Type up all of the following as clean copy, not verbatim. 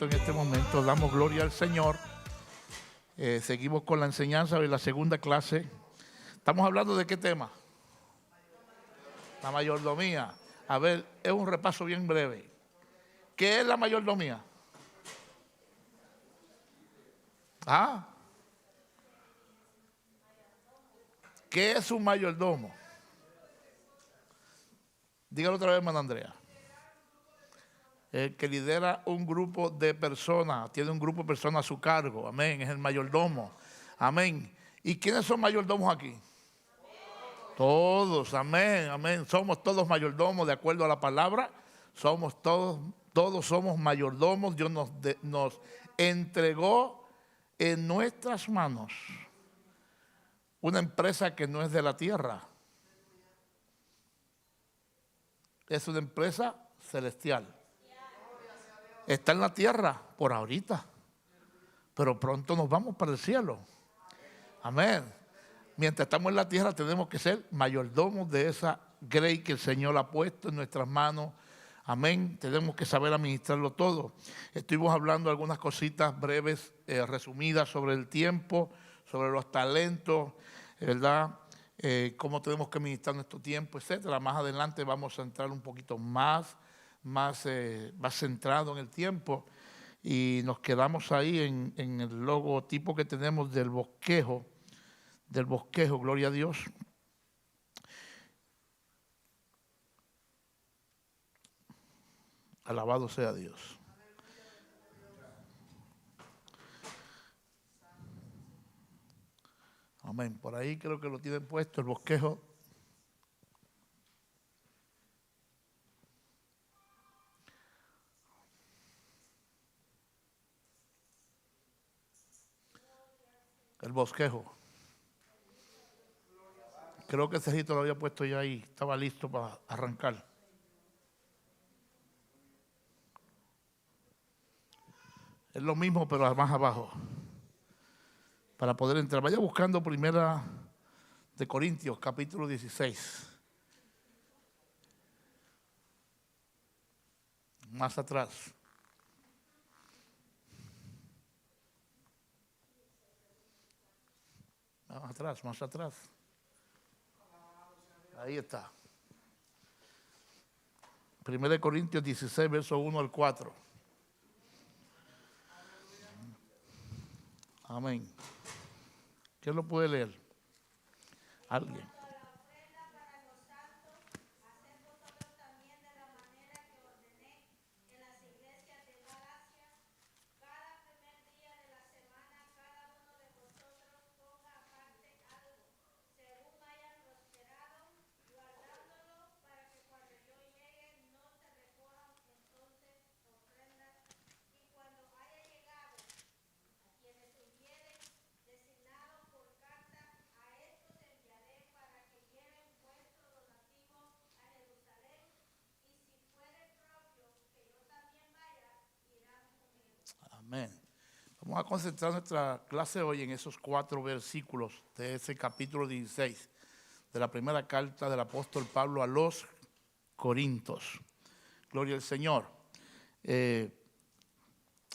en este momento. Damos gloria al Señor. Seguimos con la enseñanza de la segunda clase. Estamos hablando de qué tema? La mayordomía. A ver, es un repaso bien breve. ¿Qué es la mayordomía? ¿Ah? ¿Qué es un mayordomo? Dígalo otra vez, hermana Andrea. El que lidera un grupo de personas, tiene un grupo de personas a su cargo, amén, es el mayordomo, amén. ¿Y quiénes son mayordomos aquí? Todos, amén, amén. Somos todos mayordomos de acuerdo a la palabra, somos todos somos mayordomos. Dios nos entregó en nuestras manos una empresa que no es de la tierra, es una empresa celestial. Está en la tierra por ahorita, pero pronto nos vamos para el cielo. Amén. Mientras estamos en la tierra tenemos que ser mayordomos de esa grey que el Señor ha puesto en nuestras manos. Amén. Tenemos que saber administrarlo todo. Estuvimos hablando algunas cositas breves, resumidas sobre el tiempo, sobre los talentos, ¿verdad? Cómo tenemos que administrar nuestro tiempo, etcétera. Más adelante vamos a entrar un poquito más centrado en el tiempo, y nos quedamos ahí en el logotipo que tenemos del bosquejo, gloria a Dios. Alabado sea Dios. Amén. Por ahí creo que lo tienen puesto, el bosquejo. El bosquejo. Creo que Sergito lo había puesto ya ahí, estaba listo para arrancar. Es lo mismo, pero más abajo. Para poder entrar. Vaya buscando Primera de Corintios, capítulo 16. Más atrás. Más atrás. Ahí está. 1 Corintios 16, verso 1 al 4. Amén. ¿Quién lo puede leer? ¿Alguien? Amén. Vamos a concentrar nuestra clase hoy en esos 4 versículos de ese capítulo 16 de la primera carta del apóstol Pablo a los Corintios. Gloria al Señor.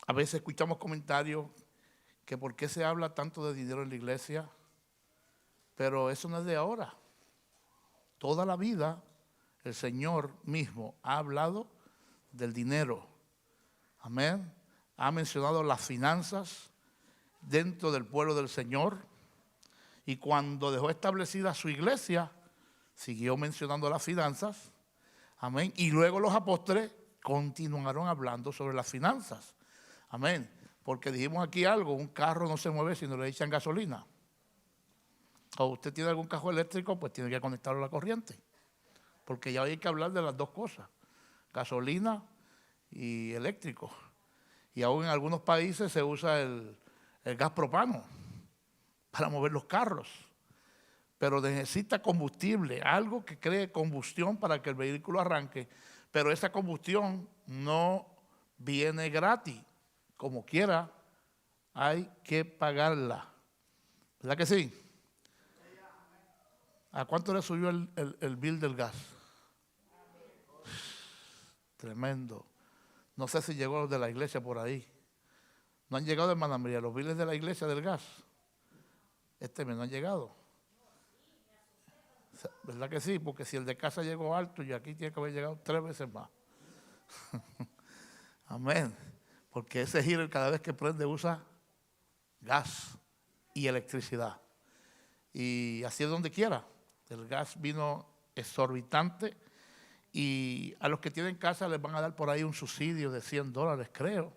A veces escuchamos comentarios que por qué se habla tanto de dinero en la iglesia, pero eso no es de ahora. Toda la vida el Señor mismo ha hablado del dinero. Amén. Ha mencionado las finanzas dentro del pueblo del Señor, y cuando dejó establecida su iglesia, siguió mencionando las finanzas. Amén. Y luego los apóstoles continuaron hablando sobre las finanzas. Amén. Porque dijimos aquí algo: un carro no se mueve si no le echan gasolina. O usted tiene algún carro eléctrico, pues tiene que conectarlo a la corriente. Porque ya hay que hablar de las dos cosas: gasolina y eléctrico. Y aún en algunos países se usa el gas propano para mover los carros. Pero necesita combustible, algo que cree combustión para que el vehículo arranque. Pero esa combustión no viene gratis. Como quiera, hay que pagarla. ¿Verdad que sí? ¿A cuánto le subió el bill del gas? Tremendo. No sé si llegó de la iglesia por ahí. No han llegado, hermana María, los biles de la iglesia del gas. Este mes no han llegado. ¿Verdad que sí? Porque si el de casa llegó alto, y aquí tiene que haber llegado 3 veces más. Amén. Porque ese giro cada vez que prende usa gas y electricidad. Y así es donde quiera. El gas vino exorbitante y a los que tienen casa les van a dar por ahí un subsidio de $100, creo.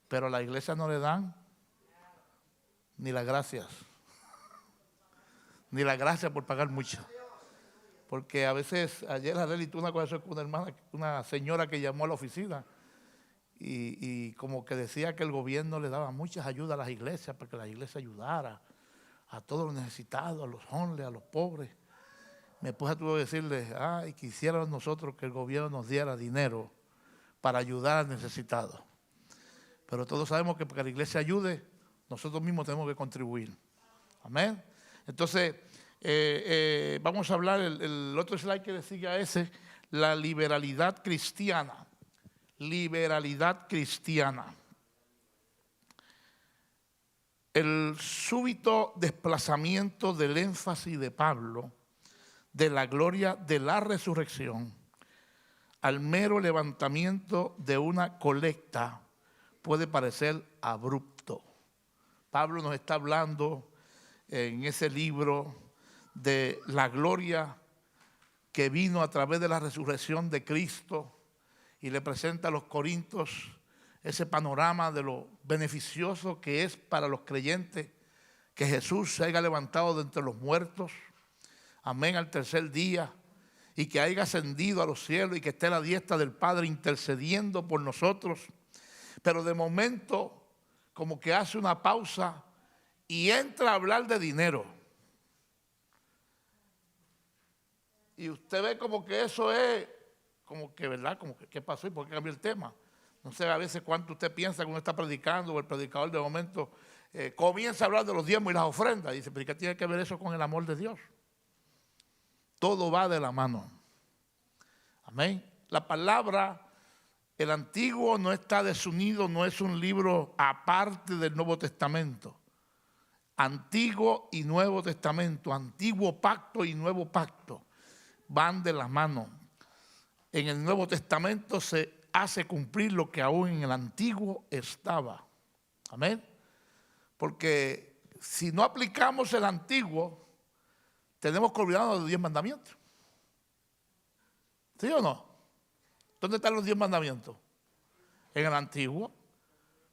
Pero a la iglesia no le dan ni las gracias. Ni las gracias por pagar mucho. Porque a veces, ayer Arely tuvo una conversación con una hermana, una señora que llamó a la oficina y como que decía que el gobierno le daba muchas ayudas a las iglesias para que la iglesia ayudara a todos los necesitados, a los homeless, a los pobres. Mi esposa tuvo que decirle, ay, quisiéramos nosotros que el gobierno nos diera dinero para ayudar al necesitado. Pero todos sabemos que para que la iglesia ayude, nosotros mismos tenemos que contribuir. Amén. Entonces, vamos a hablar, el otro slide que le sigue a ese, la liberalidad cristiana. Liberalidad cristiana. El súbito desplazamiento del énfasis de Pablo de la gloria de la resurrección al mero levantamiento de una colecta puede parecer abrupto. Pablo nos está hablando en ese libro de la gloria que vino a través de la resurrección de Cristo y le presenta a los corintios ese panorama de lo beneficioso que es para los creyentes que Jesús se haya levantado de entre los muertos, amén, al tercer día, y que haya ascendido a los cielos y que esté a la diestra del Padre intercediendo por nosotros. Pero de momento como que hace una pausa y entra a hablar de dinero. Y usted ve como que eso es, como que, ¿verdad? Como que, ¿qué pasó y por qué cambió el tema? No sé a veces cuánto usted piensa que uno está predicando o el predicador de momento comienza a hablar de los diezmos y las ofrendas. Y dice, pero ¿qué tiene que ver eso con el amor de Dios? Todo va de la mano. Amén. La palabra, el Antiguo no está desunido, no es un libro aparte del Nuevo Testamento. Antiguo y Nuevo Testamento, Antiguo Pacto y Nuevo Pacto van de la mano. En el Nuevo Testamento se hace cumplir lo que aún en el Antiguo estaba. Amén. Porque si no aplicamos el Antiguo, tenemos que olvidarnos de los 10 mandamientos. ¿Sí o no? ¿Dónde están los 10 mandamientos? En el Antiguo.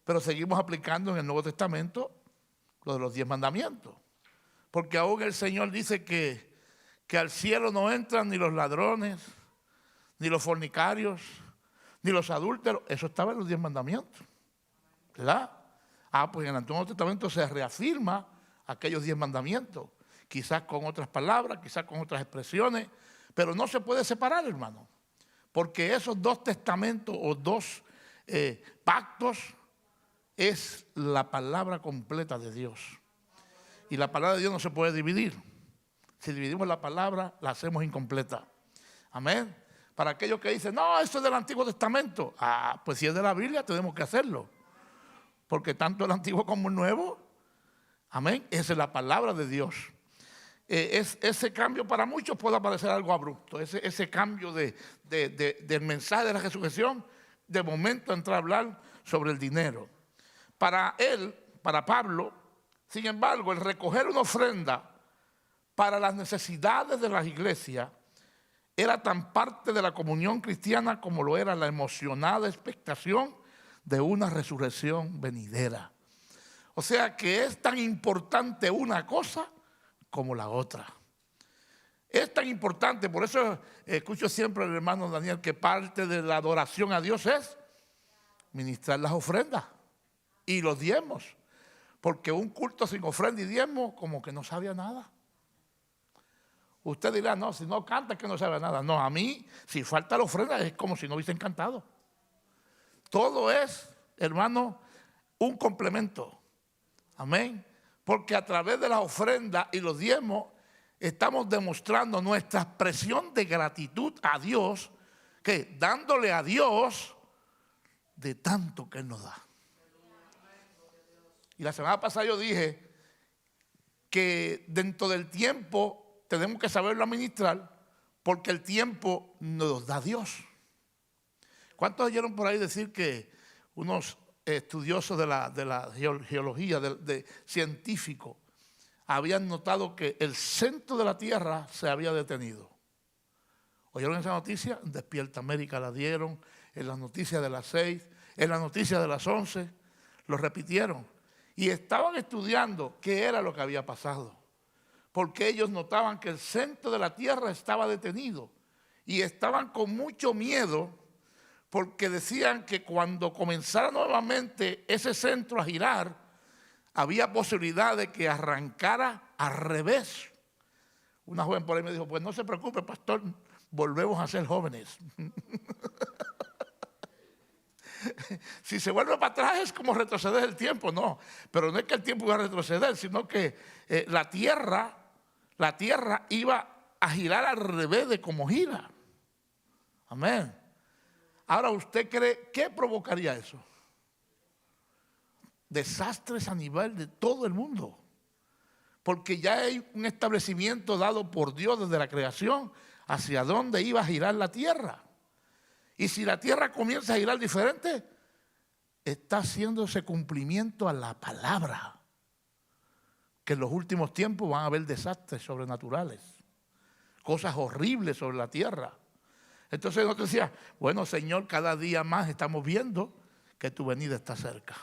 Pero seguimos aplicando en el Nuevo Testamento lo de los 10 mandamientos. Porque aún el Señor dice que al cielo no entran ni los ladrones, ni los fornicarios, ni los adúlteros. Eso estaba en los 10 mandamientos. ¿Verdad? Pues en el Antiguo Testamento se reafirma aquellos 10 mandamientos. Quizás con otras palabras, quizás con otras expresiones, pero no se puede separar, hermano. Porque esos 2 testamentos o 2 pactos es la palabra completa de Dios. Y la palabra de Dios no se puede dividir. Si dividimos la palabra, la hacemos incompleta. Amén. Para aquellos que dicen, no, eso es del Antiguo Testamento. Pues si es de la Biblia, tenemos que hacerlo. Porque tanto el Antiguo como el Nuevo, amén, esa es la palabra de Dios. Ese cambio para muchos puede parecer algo abrupto. Ese cambio del mensaje de la resurrección, de momento entrar a hablar sobre el dinero. Para él, para Pablo, sin embargo, el recoger una ofrenda para las necesidades de las iglesias era tan parte de la comunión cristiana como lo era la emocionada expectación de una resurrección venidera. O sea que es tan importante una cosa como la otra. Es tan importante, por eso escucho siempre al hermano Daniel que parte de la adoración a Dios es ministrar las ofrendas y los diezmos. Porque un culto sin ofrenda y diezmo como que no sabía nada. Usted dirá, no, si no canta es que no sabe nada. No, a mí, si falta la ofrenda es como si no hubiesen cantado. Todo es, hermano, un complemento. Amén. Porque a través de las ofrendas y los diezmos estamos demostrando nuestra expresión de gratitud a Dios, que dándole a Dios de tanto que Él nos da. Y la semana pasada yo dije que dentro del tiempo tenemos que saberlo administrar porque el tiempo nos da Dios. ¿Cuántos oyeron por ahí decir que unos estudiosos de la geología, de científicos, habían notado que el centro de la Tierra se había detenido? ¿Oyeron esa noticia? En Despierta América la dieron, en las noticias de las 6, en las noticias de las 11, lo repitieron. Y estaban estudiando qué era lo que había pasado. Porque ellos notaban que el centro de la Tierra estaba detenido. Y estaban con mucho miedo porque decían que cuando comenzara nuevamente ese centro a girar, había posibilidad de que arrancara al revés. Una joven por ahí me dijo, pues no se preocupe, pastor, volvemos a ser jóvenes. Si se vuelve para atrás es como retroceder el tiempo, no. Pero no es que el tiempo iba a retroceder, sino que la tierra iba a girar al revés de como gira. Amén. Ahora, ¿usted cree qué provocaría eso? Desastres a nivel de todo el mundo. Porque ya hay un establecimiento dado por Dios desde la creación hacia dónde iba a girar la tierra. Y si la tierra comienza a girar diferente, está haciéndose cumplimiento a la palabra. Que en los últimos tiempos van a haber desastres sobrenaturales, cosas horribles sobre la tierra. Entonces nosotros decía, bueno Señor, cada día más estamos viendo que tu venida está cerca.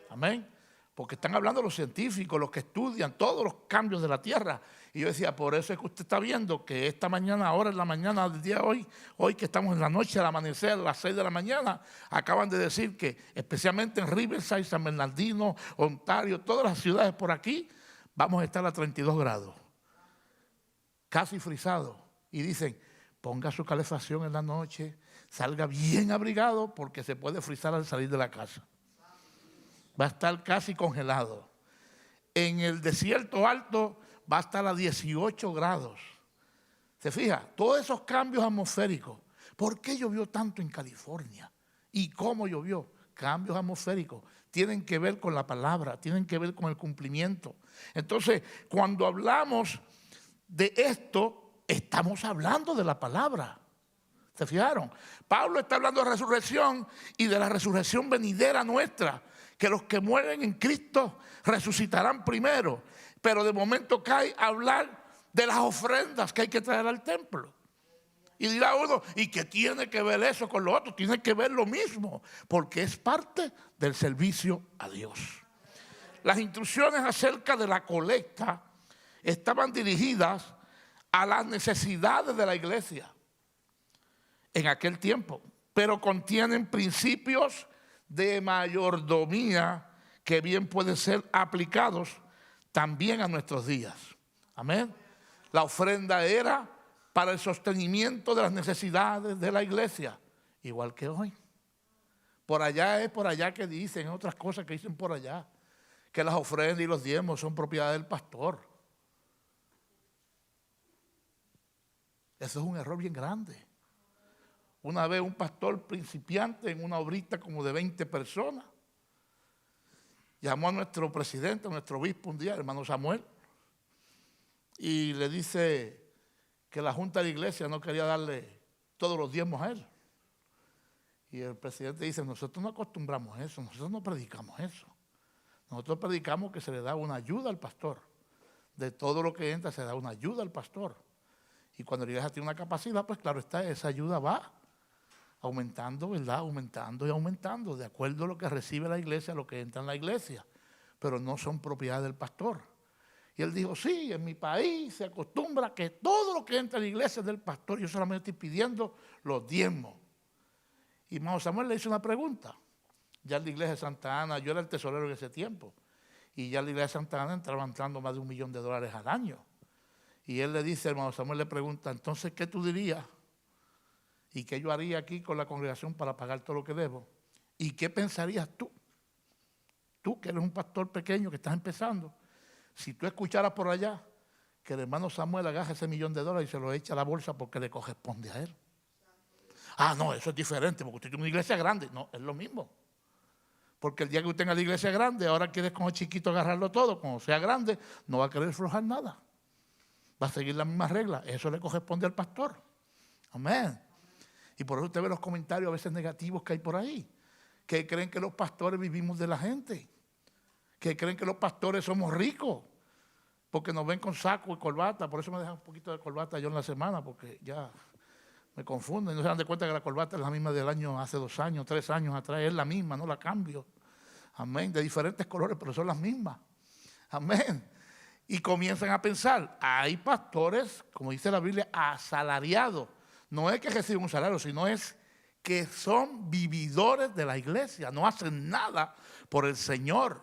Amén. Porque están hablando los científicos, los que estudian todos los cambios de la tierra. Y yo decía, por eso es que usted está viendo que esta mañana, ahora en la mañana del día de hoy que estamos en la noche al amanecer, a las 6 de la mañana, acaban de decir que especialmente en Riverside, San Bernardino, Ontario, todas las ciudades por aquí, vamos a estar a 32 grados. Casi frisado. Y dicen, ponga su calefacción en la noche, salga bien abrigado porque se puede frizar al salir de la casa. Va a estar casi congelado. En el desierto alto va a estar a 18 grados. ¿Se fija? Todos esos cambios atmosféricos. ¿Por qué llovió tanto en California? ¿Y cómo llovió? Cambios atmosféricos. Tienen que ver con la palabra, tienen que ver con el cumplimiento. Entonces, cuando hablamos de esto, estamos hablando de la palabra. ¿Se fijaron? Pablo está hablando de resurrección y de la resurrección venidera nuestra, que los que mueren en Cristo resucitarán primero. Pero de momento cae a hablar de las ofrendas que hay que traer al templo. Y dirá uno, ¿y qué tiene que ver eso con lo otro? Tiene que ver lo mismo, porque es parte del servicio a Dios. Las instrucciones acerca de la colecta estaban dirigidas a las necesidades de la iglesia en aquel tiempo, pero contienen principios de mayordomía que bien pueden ser aplicados también a nuestros días. Amén. La ofrenda era para el sostenimiento de las necesidades de la iglesia, igual que hoy. Por allá es por allá que dicen, otras cosas que dicen por allá, que las ofrendas y los diezmos son propiedad del pastor. Eso es un error bien grande. Una vez un pastor principiante en una obrita como de 20 personas llamó a nuestro presidente, a nuestro obispo un día, hermano Samuel, y le dice que la junta de la iglesia no quería darle todos los diezmos a él. Y el presidente dice, nosotros no acostumbramos eso, nosotros no predicamos eso. Nosotros predicamos que se le da una ayuda al pastor. De todo lo que entra se da una ayuda al pastor. Y cuando la iglesia tiene una capacidad, pues claro está, esa ayuda va aumentando, ¿verdad? Aumentando y aumentando, de acuerdo a lo que recibe la iglesia, lo que entra en la iglesia. Pero no son propiedad del pastor. Y él dijo, sí, en mi país se acostumbra que todo lo que entra en la iglesia es del pastor. Yo solamente estoy pidiendo los diezmos. Y hermano Samuel le hizo una pregunta. Ya en la iglesia de Santa Ana, yo era el tesorero en ese tiempo, y ya en la iglesia de Santa Ana entraba entrando más de $1 millón al año. Y él le dice, hermano Samuel le pregunta, entonces, ¿qué tú dirías? ¿Y qué yo haría aquí con la congregación para pagar todo lo que debo? ¿Y qué pensarías tú? Tú que eres un pastor pequeño que estás empezando, si tú escucharas por allá que el hermano Samuel agarra ese $1 millón y se lo echa a la bolsa porque le corresponde a él. Ah, no, eso es diferente porque usted tiene una iglesia grande. No, es lo mismo. Porque el día que usted tenga la iglesia grande, ahora quiere con el chiquito agarrarlo todo. Cuando sea grande, no va a querer aflojar nada. Va a seguir las mismas reglas. Eso le corresponde al pastor. Amén. Y por eso usted ve los comentarios a veces negativos que hay por ahí. Que creen que los pastores vivimos de la gente. Que creen que los pastores somos ricos. Porque nos ven con saco y corbata. Por eso me dejan un poquito de corbata yo en la semana. Porque ya me confunden. No se dan de cuenta que la corbata es la misma del año hace 2 años, 3 años atrás. Es la misma, no la cambio. Amén. De diferentes colores, pero son las mismas. Amén. Y comienzan a pensar, hay pastores, como dice la Biblia, asalariados. No es que reciben un salario, sino es que son vividores de la iglesia. No hacen nada por el Señor.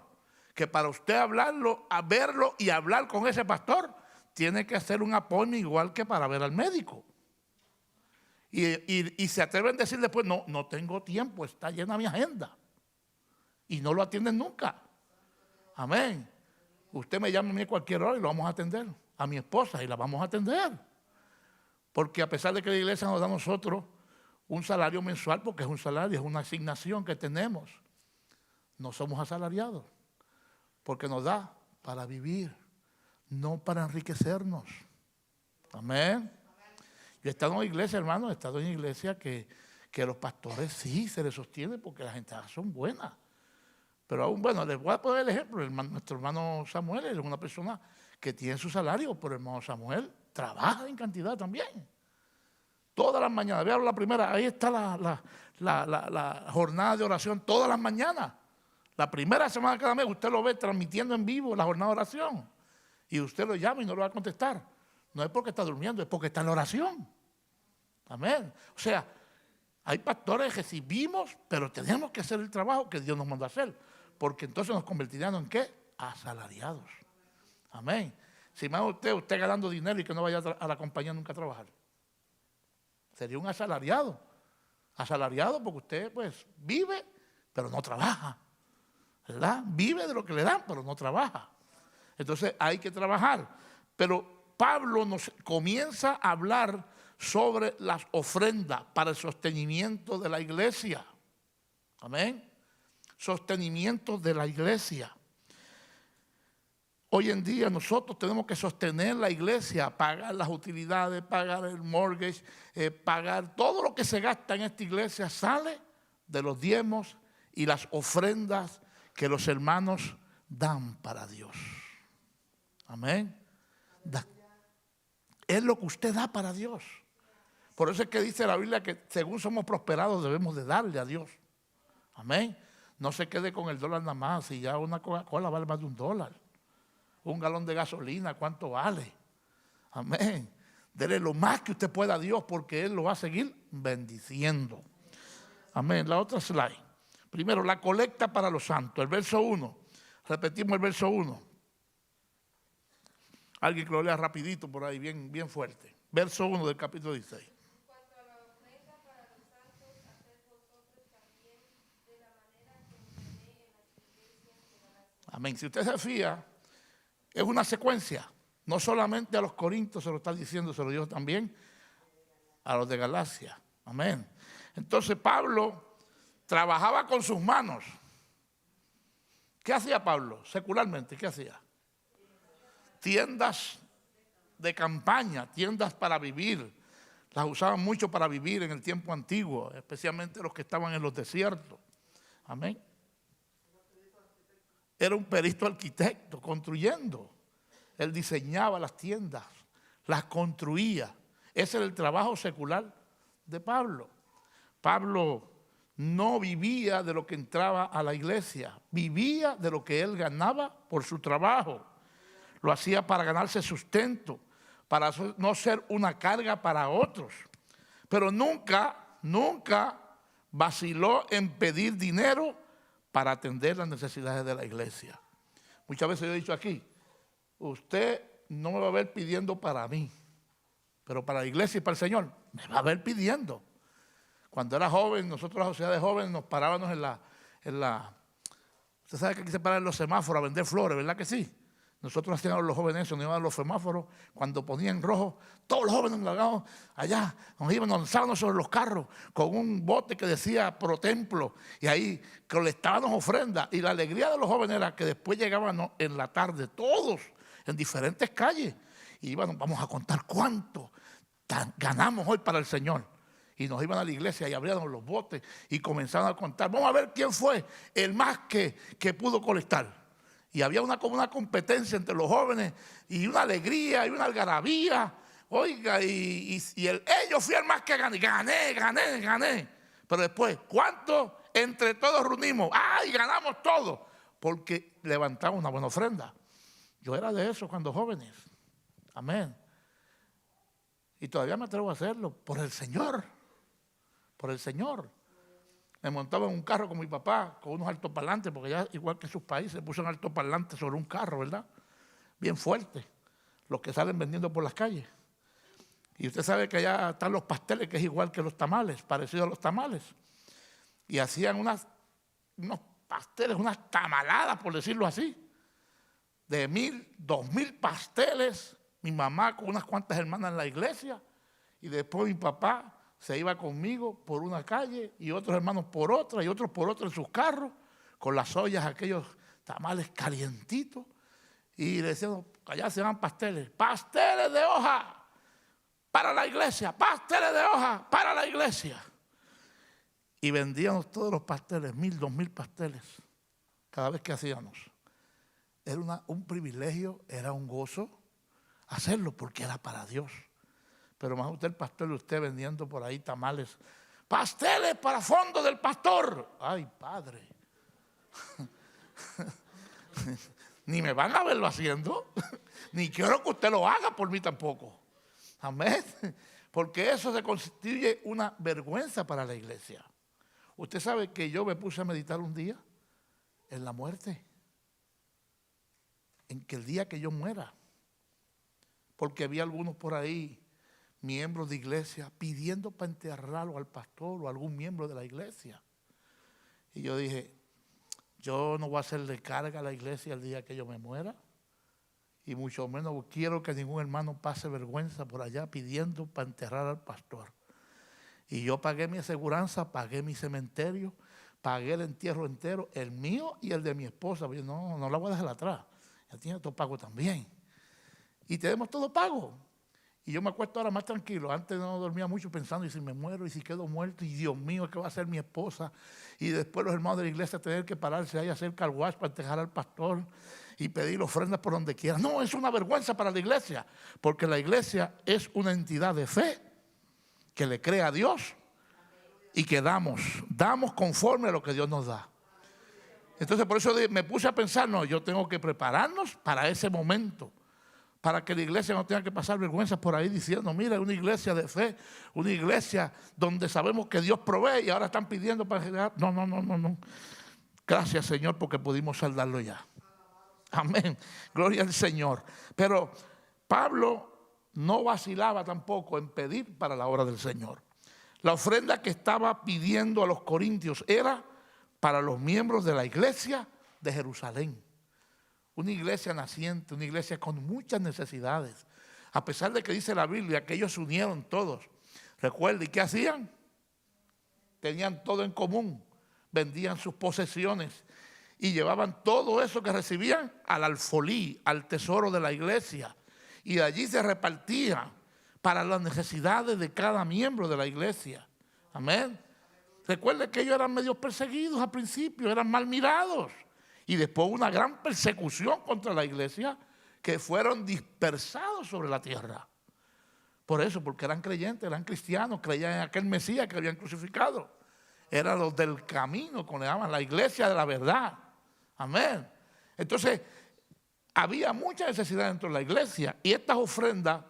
Que para usted hablarlo, a verlo y hablar con ese pastor, tiene que hacer un apoyo igual que para ver al médico. Y se atreven a decir después, no tengo tiempo, está llena mi agenda. Y no lo atienden nunca. Amén. Usted me llama a mí a cualquier hora y lo vamos a atender. A mi esposa y la vamos a atender. Porque a pesar de que la iglesia nos da a nosotros un salario mensual, porque es un salario, es una asignación que tenemos, no somos asalariados. Porque nos da para vivir, no para enriquecernos. Amén. Yo he estado en iglesia, hermano, he estado en iglesia que los pastores sí se les sostiene porque las entradas son buenas. Pero aún, bueno, les voy a poner el ejemplo. Nuestro hermano Samuel es una persona que tiene su salario, pero el hermano Samuel trabaja en cantidad también. Todas las mañanas, vean la primera, ahí está la jornada de oración todas las mañanas. La primera semana de cada mes usted lo ve transmitiendo en vivo la jornada de oración. Y usted lo llama y no lo va a contestar. No es porque está durmiendo, es porque está en la oración. Amén. O sea, hay pastores que recibimos, pero tenemos que hacer el trabajo que Dios nos mandó a hacer. Porque entonces nos convertirían en ¿qué? Asalariados. Amén. Si más usted ganando dinero y que no vaya a la compañía nunca a trabajar. Sería un asalariado. Asalariado porque usted pues vive, pero no trabaja. ¿Verdad? Vive de lo que le dan, pero no trabaja. Entonces hay que trabajar. Pero Pablo nos comienza a hablar sobre las ofrendas para el sostenimiento de la iglesia. Amén. Sostenimiento de la iglesia. Hoy en día nosotros tenemos que sostener la iglesia, pagar las utilidades, pagar el mortgage, pagar todo lo que se gasta en esta iglesia sale de los diezmos y las ofrendas que los hermanos dan para Dios. Amén. Es lo que usted da para Dios. Por eso es que dice la Biblia que según somos prosperados debemos de darle a Dios. Amén. No se quede con el dólar nada más. Si ya una Coca-Cola vale más de $1. Un galón de gasolina, ¿cuánto vale? Amén. Dele lo más que usted pueda a Dios porque Él lo va a seguir bendiciendo. Amén. La otra slide. Primero, la colecta para los santos. El verso 1. Repetimos el verso 1. Alguien que lo lea rapidito por ahí, bien fuerte. Verso 1 del capítulo 16. Amén. Si usted se fía, es una secuencia. No solamente a los corintios se lo está diciendo, se lo dijo también a los de Galacia. Amén. Entonces Pablo trabajaba con sus manos. ¿Qué hacía Pablo? Secularmente, ¿qué hacía? Tiendas de campaña, tiendas para vivir. Las usaban mucho para vivir en el tiempo antiguo, especialmente los que estaban en los desiertos. Amén. Era un perito arquitecto construyendo. Él diseñaba las tiendas, las construía. Ese era el trabajo secular de Pablo. Pablo no vivía de lo que entraba a la iglesia, vivía de lo que él ganaba por su trabajo. Lo hacía para ganarse sustento, para no ser una carga para otros. Pero nunca vaciló en pedir dinero para atender las necesidades de la iglesia. Muchas veces yo he dicho aquí, usted no me va a ver pidiendo para mí, pero para la iglesia y para el Señor, me va a ver pidiendo. Cuando era joven, nosotros la sociedad de jóvenes nos parábamos en la usted sabe que aquí se paran los semáforos a vender flores, ¿verdad que sí? Nosotros hacíamos los jóvenes eso, nos iban a los semáforos, cuando ponían rojo, todos los jóvenes largados allá, nos lanzábamos sobre los carros con un bote que decía pro templo, y ahí colectábamos ofrendas, y la alegría de los jóvenes era que después llegaban en la tarde, todos, en diferentes calles, y íbamos, vamos a contar cuánto ganamos hoy para el Señor. Y nos iban a la iglesia y abrían los botes y comenzaban a contar, vamos a ver quién fue el más que pudo colectar. Y había como una competencia entre los jóvenes y una alegría y una algarabía. Oiga, yo fui el más que gané. Pero después, ¿cuánto entre todos reunimos? ¡Ay, ganamos todo! Porque levantamos una buena ofrenda. Yo era de eso cuando jóvenes. Amén. Y todavía me atrevo a hacerlo por el Señor. Por el Señor. Me montaba en un carro con mi papá, con unos altoparlantes, porque ya igual que en sus países puso un altoparlante sobre un carro, ¿verdad? Bien fuerte, los que salen vendiendo por las calles. Y usted sabe que allá están los pasteles, que es igual que los tamales, parecido a los tamales. Y hacían unos pasteles, unas tamaladas, por decirlo así, de 1,000, 2,000 pasteles. Mi mamá con unas cuantas hermanas en la iglesia, y después mi papá se iba conmigo por una calle y otros hermanos por otra y otros por otra en sus carros, con las ollas, aquellos tamales calientitos. Y le decíamos, allá se llaman pasteles, pasteles de hoja para la iglesia, pasteles de hoja para la iglesia. Y vendíamos todos los pasteles, 1,000, 2,000 pasteles, cada vez que hacíamos. Era un privilegio, era un gozo hacerlo porque era para Dios. Pero más usted el pastor y usted vendiendo por ahí tamales. Pasteles para fondo del pastor. Ay, padre. Ni me van a verlo haciendo. Ni quiero que usted lo haga por mí tampoco. Amén. Porque eso se constituye una vergüenza para la iglesia. Usted sabe que yo me puse a meditar un día en la muerte. En que el día que yo muera. Porque había algunos por ahí, miembros de iglesia, pidiendo para enterrarlo al pastor o a algún miembro de la iglesia. Y yo dije, yo no voy a hacerle carga a la iglesia el día que yo me muera, y mucho menos quiero que ningún hermano pase vergüenza por allá pidiendo para enterrar al pastor. Y yo pagué mi aseguranza, pagué mi cementerio, pagué el entierro entero, el mío y el de mi esposa. Yo no la voy a dejar atrás, ya tiene todo pago también. Y tenemos todo pago. Y yo me acuesto ahora más tranquilo. Antes no dormía mucho pensando, y si me muero, y si quedo muerto, y Dios mío, ¿qué va a hacer mi esposa? Y después los hermanos de la iglesia tener que pararse ahí a hacer carwash para enterrar al pastor y pedir ofrendas por donde quiera. No, es una vergüenza para la iglesia, porque la iglesia es una entidad de fe que le cree a Dios y que damos conforme a lo que Dios nos da. Entonces por eso me puse a pensar, no, yo tengo que prepararnos para ese momento, para que la iglesia no tenga que pasar vergüenza por ahí diciendo, mira, una iglesia de fe, una iglesia donde sabemos que Dios provee y ahora están pidiendo para llegar. No. Gracias, Señor, porque pudimos saldarlo ya. Amén. Gloria al Señor. Pero Pablo no vacilaba tampoco en pedir para la obra del Señor. La ofrenda que estaba pidiendo a los corintios era para los miembros de la iglesia de Jerusalén. Una iglesia naciente, una iglesia con muchas necesidades. A pesar de que dice la Biblia que ellos se unieron todos. Recuerden, ¿qué hacían? Tenían todo en común. Vendían sus posesiones y llevaban todo eso que recibían al alfolí, al tesoro de la iglesia. Y de allí se repartía para las necesidades de cada miembro de la iglesia. Amén. Recuerden que ellos eran medio perseguidos al principio, eran mal mirados. Y después una gran persecución contra la iglesia, que fueron dispersados sobre la tierra. Por eso, porque eran creyentes, eran cristianos, creían en aquel Mesías que habían crucificado. Eran los del camino, como le llaman, la iglesia de la verdad. Amén. Entonces, había mucha necesidad dentro de la iglesia. Y estas ofrendas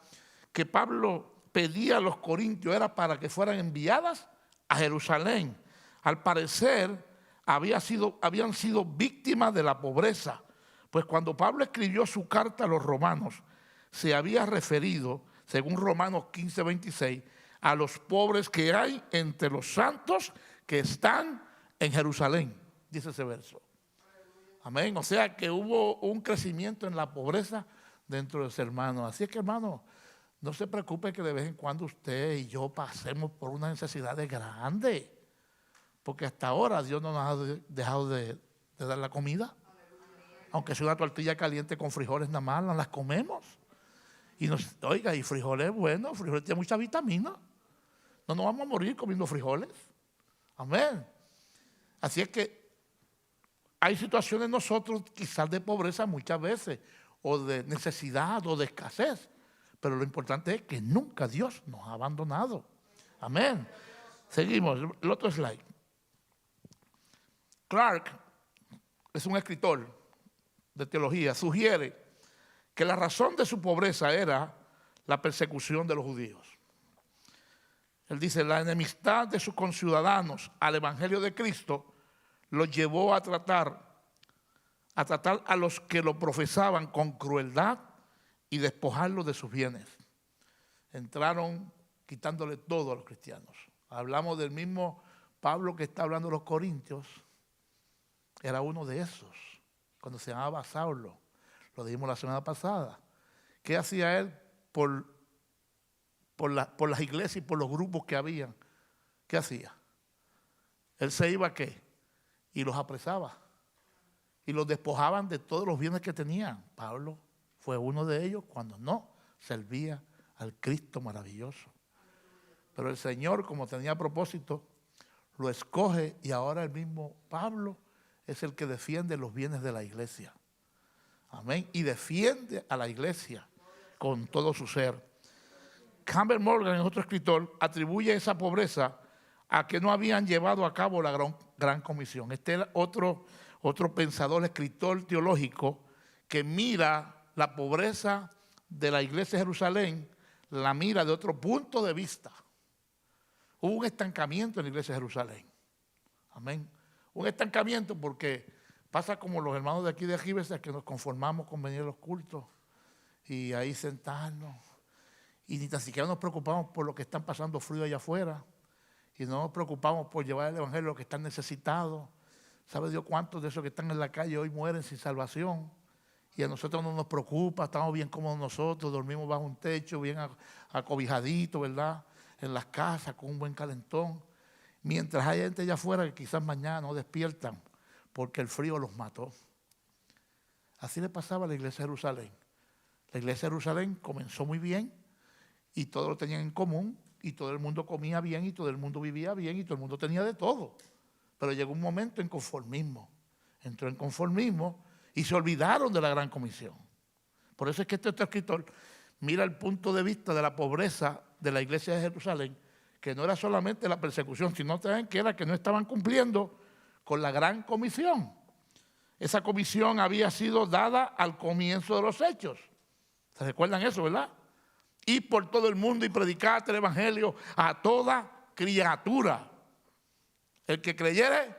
que Pablo pedía a los corintios era para que fueran enviadas a Jerusalén. Al parecer, habían sido víctimas de la pobreza, pues cuando Pablo escribió su carta a los romanos, se había referido, según Romanos 15:26, a los pobres que hay entre los santos que están en Jerusalén, dice ese verso. Amén. O sea que hubo un crecimiento en la pobreza dentro de los hermanos. Así es que, hermano, no se preocupe que de vez en cuando usted y yo pasemos por una necesidad grande. Porque hasta ahora Dios no nos ha dejado de dar la comida. Aunque sea una tortilla caliente con frijoles nada más, las comemos. Y oiga, y frijoles, bueno, frijoles tienen mucha vitamina. No nos vamos a morir comiendo frijoles. Amén. Así es que hay situaciones nosotros quizás de pobreza muchas veces, o de necesidad o de escasez. Pero lo importante es que nunca Dios nos ha abandonado. Amén. Seguimos, el otro slide. Clark es un escritor de teología, sugiere que la razón de su pobreza era la persecución de los judíos. Él dice, la enemistad de sus conciudadanos al evangelio de Cristo los llevó a tratar a los que lo profesaban con crueldad y despojarlos de sus bienes. Entraron quitándole todo a los cristianos. Hablamos del mismo Pablo que está hablando de los corintios. Era uno de esos, cuando se llamaba Saulo. Lo dijimos la semana pasada. ¿Qué hacía él por las iglesias y por los grupos que habían? ¿Qué hacía? Él se iba ¿a qué? Y los apresaba. Y los despojaban de todos los bienes que tenían. Pablo fue uno de ellos cuando no servía al Cristo maravilloso. Pero el Señor, como tenía propósito, lo escoge y ahora el mismo Pablo es el que defiende los bienes de la iglesia. Amén. Y defiende a la iglesia con todo su ser. Campbell Morgan, otro escritor, atribuye esa pobreza a que no habían llevado a cabo la gran comisión. Este es otro pensador, escritor teológico que mira la pobreza de la iglesia de Jerusalén, la mira de otro punto de vista. Hubo un estancamiento en la iglesia de Jerusalén. Amén. Un estancamiento porque pasa como los hermanos de aquí de Gíbesa, que nos conformamos con venir a los cultos y ahí sentarnos. Y ni tan siquiera nos preocupamos por lo que están pasando frío allá afuera. Y no nos preocupamos por llevar el evangelio a los que están necesitados. ¿Sabe Dios cuántos de esos que están en la calle hoy mueren sin salvación? Y a nosotros no nos preocupa, estamos bien cómodos nosotros, dormimos bajo un techo, bien acobijaditos, ¿verdad? En las casas, con un buen calentón. Mientras hay gente allá afuera que quizás mañana no despiertan porque el frío los mató. Así le pasaba a la iglesia de Jerusalén. La iglesia de Jerusalén comenzó muy bien y todos lo tenían en común y todo el mundo comía bien y todo el mundo vivía bien y todo el mundo tenía de todo. Pero llegó un momento en conformismo. Entró en conformismo y se olvidaron de la gran comisión. Por eso es que este escritor mira el punto de vista de la pobreza de la iglesia de Jerusalén, que no era solamente la persecución, sino también que era que no estaban cumpliendo con la gran comisión. Esa comisión había sido dada al comienzo de los hechos. ¿Se recuerdan eso, verdad? Ir por todo el mundo y predicar el evangelio a toda criatura. El que creyere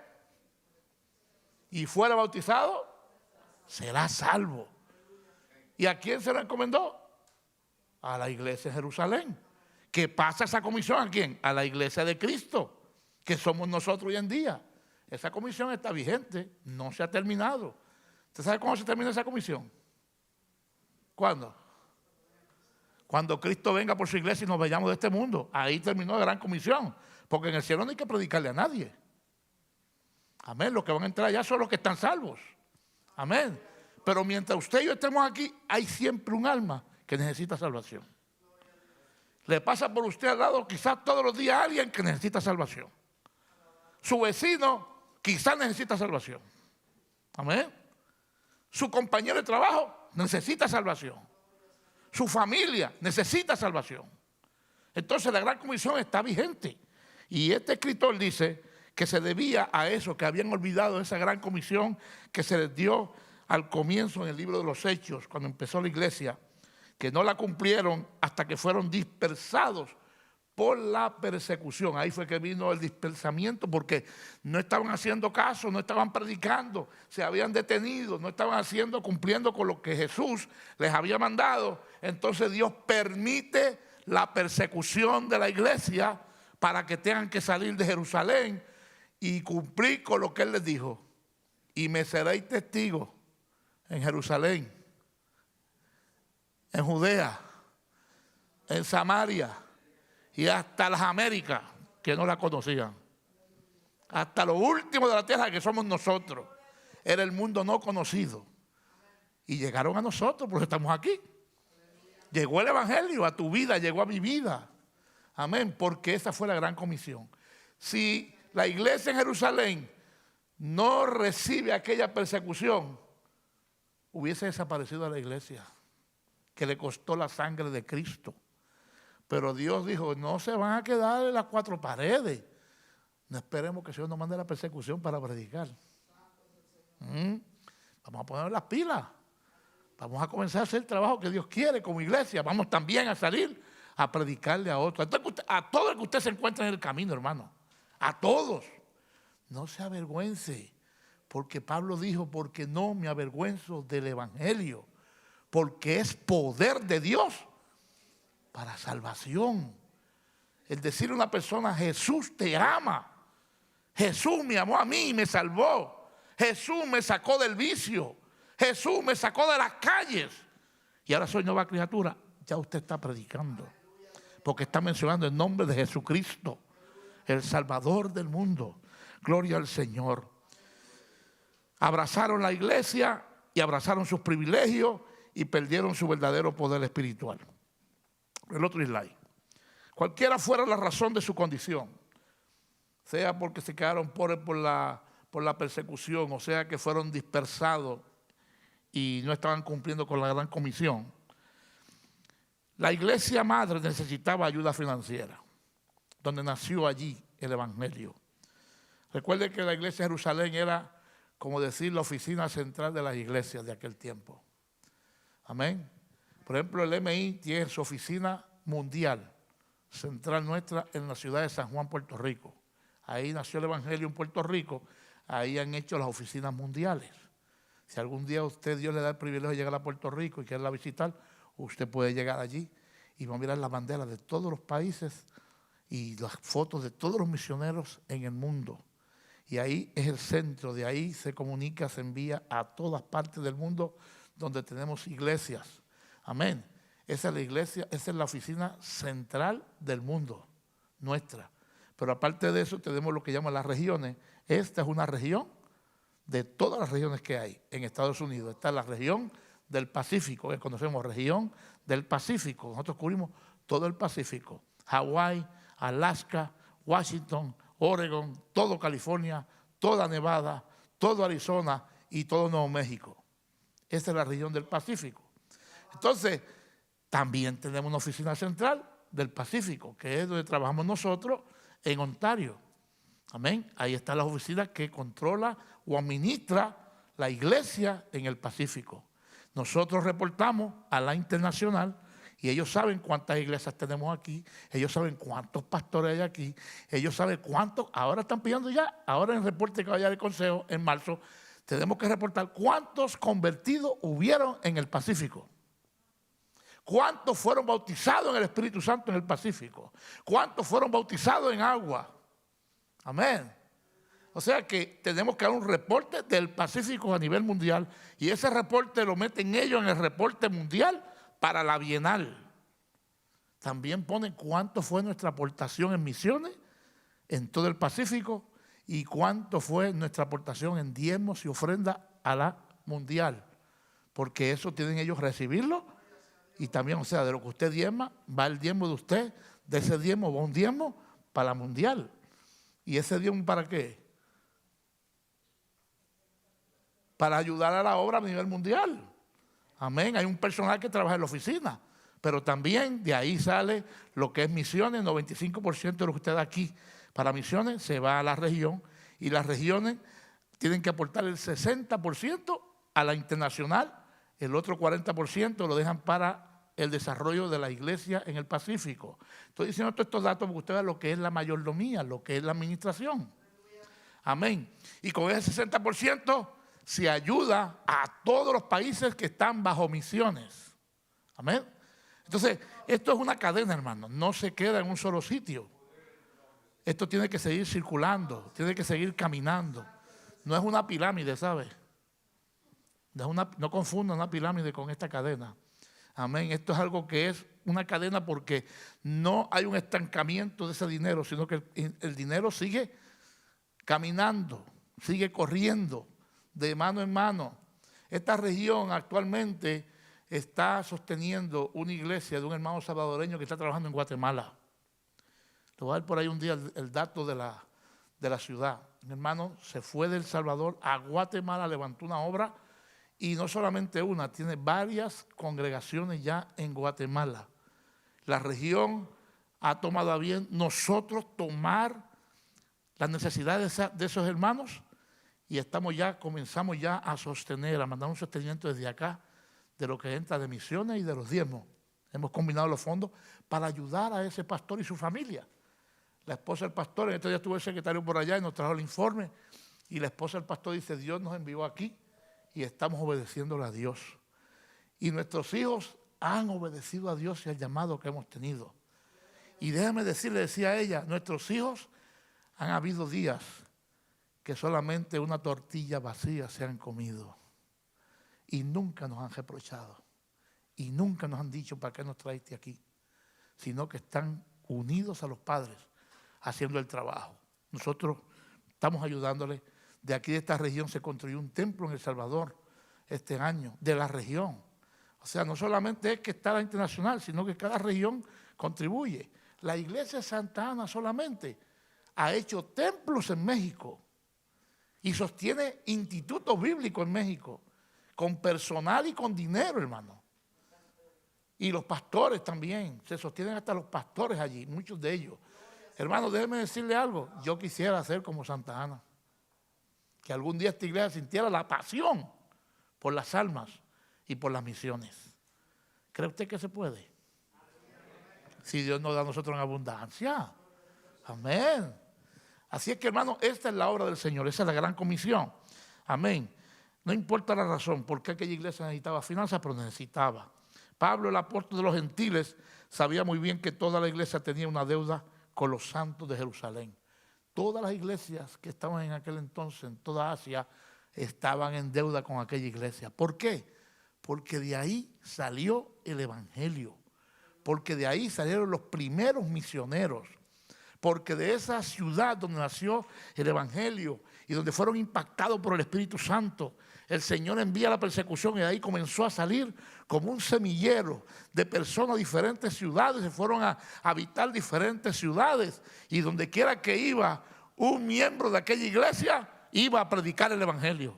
y fuera bautizado será salvo. ¿Y a quién se lo encomendó? A la iglesia de Jerusalén. ¿Qué pasa esa comisión a quién? A la iglesia de Cristo, que somos nosotros hoy en día. Esa comisión está vigente, no se ha terminado. ¿Usted sabe cómo se termina esa comisión? ¿Cuándo? Cuando Cristo venga por su iglesia y nos vayamos de este mundo. Ahí terminó la gran comisión. Porque en el cielo no hay que predicarle a nadie. Amén. Los que van a entrar allá son los que están salvos. Amén. Pero mientras usted y yo estemos aquí, hay siempre un alma que necesita salvación. Le pasa por usted al lado quizás todos los días a alguien que necesita salvación. Su vecino quizás necesita salvación. Amén. Su compañero de trabajo necesita salvación. Su familia necesita salvación. Entonces la gran comisión está vigente. Y este escritor dice que se debía a eso, que habían olvidado esa gran comisión que se les dio al comienzo en el libro de los Hechos, cuando empezó la iglesia, que no la cumplieron hasta que fueron dispersados por la persecución. Ahí fue que vino el dispersamiento, porque no estaban haciendo caso, no estaban predicando, se habían detenido, no estaban cumpliendo con lo que Jesús les había mandado. Entonces Dios permite la persecución de la iglesia para que tengan que salir de Jerusalén y cumplir con lo que Él les dijo. y me seréis testigos en Jerusalén, en Judea, en Samaria y hasta las Américas, que no la conocían. Hasta lo último de la tierra, que somos nosotros. Era el mundo no conocido. Y llegaron a nosotros porque estamos aquí. Llegó el evangelio a tu vida, llegó a mi vida. Amén, porque esa fue la gran comisión. Si la iglesia en Jerusalén no recibe aquella persecución, hubiese desaparecido la iglesia, que le costó la sangre de Cristo. Pero Dios dijo, no se van a quedar en las cuatro paredes. No esperemos que el Señor nos mande la persecución para predicar. Vamos a poner las pilas. Vamos a comenzar a hacer el trabajo que Dios quiere como iglesia. Vamos también a salir a predicarle a otros. A todo el que usted se encuentra en el camino, hermano. A todos. No se avergüence. Porque Pablo dijo, porque no me avergüenzo del evangelio. Porque es poder de Dios para salvación. El decirle a una persona, Jesús te ama. Jesús me amó a mí y me salvó. Jesús me sacó del vicio. Jesús me sacó de las calles. Y ahora soy nueva criatura. Ya usted está predicando. Porque está mencionando el nombre de Jesucristo, el Salvador del mundo. Gloria al Señor. Abrazaron la iglesia y abrazaron sus privilegios y perdieron su verdadero poder espiritual. El otro slide. Cualquiera fuera la razón de su condición, sea porque se quedaron pobres por la persecución, o sea que fueron dispersados y no estaban cumpliendo con la gran comisión, la iglesia madre necesitaba ayuda financiera, donde nació allí el evangelio. Recuerde que la iglesia de Jerusalén era, como decir, la oficina central de las iglesias de aquel tiempo. Amén. Por ejemplo, el MI tiene su oficina mundial, central nuestra, en la ciudad de San Juan, Puerto Rico. Ahí nació el evangelio en Puerto Rico, ahí han hecho las oficinas mundiales. Si algún día Dios le da el privilegio de llegar a Puerto Rico y quiere visitar, usted puede llegar allí y va a mirar las banderas de todos los países y las fotos de todos los misioneros en el mundo. Y ahí es el centro, de ahí se comunica, se envía a todas partes del mundo donde tenemos iglesias. Amén. Esa es la iglesia, esa es la oficina central del mundo, nuestra. Pero aparte de eso tenemos lo que llaman las regiones. Esta es una región de todas las regiones que hay en Estados Unidos. Esta es la región del Pacífico, que conocemos, región del Pacífico. Nosotros cubrimos todo el Pacífico. Hawái, Alaska, Washington, Oregon, todo California, toda Nevada, todo Arizona y todo Nuevo México. Esa es la región del Pacífico. Entonces, también tenemos una oficina central del Pacífico, que es donde trabajamos nosotros en Ontario. Amén. Ahí está la oficina que controla o administra la iglesia en el Pacífico. Nosotros reportamos a la internacional y ellos saben cuántas iglesias tenemos aquí, ellos saben cuántos pastores hay aquí, ellos saben cuántos, ahora están pidiendo ya, ahora en el reporte que vaya del Consejo en marzo, tenemos que reportar cuántos convertidos hubieron en el Pacífico. ¿Cuántos fueron bautizados en el Espíritu Santo en el Pacífico? ¿Cuántos fueron bautizados en agua? Amén. O sea que tenemos que dar un reporte del Pacífico a nivel mundial y ese reporte lo meten ellos en el reporte mundial para la Bienal. También ponen cuánto fue nuestra aportación en misiones en todo el Pacífico y cuánto fue nuestra aportación en diezmos y ofrendas a la mundial. Porque eso tienen ellos recibirlo. Y también, o sea, de lo que usted diezma, va el diezmo de usted, de ese diezmo va un diezmo para la mundial. ¿Y ese diezmo para qué? Para ayudar a la obra a nivel mundial. Amén. Hay un personal que trabaja en la oficina, pero también de ahí sale lo que es misiones. 95% de lo que usted da aquí para misiones se va a la región y las regiones tienen que aportar el 60% a la internacional. El otro 40% lo dejan para el desarrollo de la iglesia en el Pacífico. Estoy diciendo todos estos datos porque usted vea lo que es la mayordomía, lo que es la administración. Amén. Y con ese 60% se ayuda a todos los países que están bajo misiones. Amén. Entonces, esto es una cadena, hermano. No se queda en un solo sitio. Esto tiene que seguir circulando, tiene que seguir caminando. No es una pirámide, ¿sabe? No confunda una pirámide con esta cadena. Amén. Esto es algo que es una cadena porque no hay un estancamiento de ese dinero, sino que el dinero sigue caminando, sigue corriendo de mano en mano. Esta región actualmente está sosteniendo una iglesia de un hermano salvadoreño que está trabajando en Guatemala. Le voy a dar por ahí un día el dato de la ciudad. Mi hermano se fue de El Salvador a Guatemala, levantó una obra y no solamente una, tiene varias congregaciones ya en Guatemala. La región ha tomado a bien nosotros tomar las necesidades de esos hermanos y comenzamos ya a sostener, a mandar un sostenimiento desde acá de lo que entra de misiones y de los diezmos. Hemos combinado los fondos para ayudar a ese pastor y su familia. La esposa del pastor, en este día estuvo el secretario por allá y nos trajo el informe y la esposa del pastor dice, Dios nos envió aquí y estamos obedeciéndole a Dios. Y nuestros hijos han obedecido a Dios y al llamado que hemos tenido. Y déjame decirle, decía ella, nuestros hijos han habido días que solamente una tortilla vacía se han comido y nunca nos han reprochado y nunca nos han dicho ¿para qué nos traiste aquí? Sino que están unidos a los padres haciendo el trabajo. Nosotros estamos ayudándole. De aquí de esta región se construyó un templo en El Salvador este año, de la región. O sea, no solamente es que está la internacional, sino que cada región contribuye. La iglesia de Santa Ana solamente ha hecho templos en México y sostiene institutos bíblicos en México, con personal y con dinero, hermano. Y los pastores también, se sostienen hasta los pastores allí, muchos de ellos. Hermano, déjeme decirle algo, yo quisiera ser como Santa Ana. Que algún día esta iglesia sintiera la pasión por las almas y por las misiones. ¿Cree usted que se puede? Si Dios nos da a nosotros en abundancia. Amén. Así es que, hermano, esta es la obra del Señor, esa es la gran comisión. Amén. No importa la razón por qué aquella iglesia necesitaba finanzas, pero necesitaba. Pablo, el apóstol de los gentiles, sabía muy bien que toda la iglesia tenía una deuda con los santos de Jerusalén. Todas las iglesias que estaban en aquel entonces, en toda Asia, estaban en deuda con aquella iglesia. ¿Por qué? Porque de ahí salió el evangelio. Porque de ahí salieron los primeros misioneros. Porque de esa ciudad donde nació el evangelio y donde fueron impactados por el Espíritu Santo, el Señor envía la persecución y de ahí comenzó a salir como un semillero de personas de diferentes ciudades, se fueron a habitar diferentes ciudades y donde quiera que iba un miembro de aquella iglesia, iba a predicar el evangelio.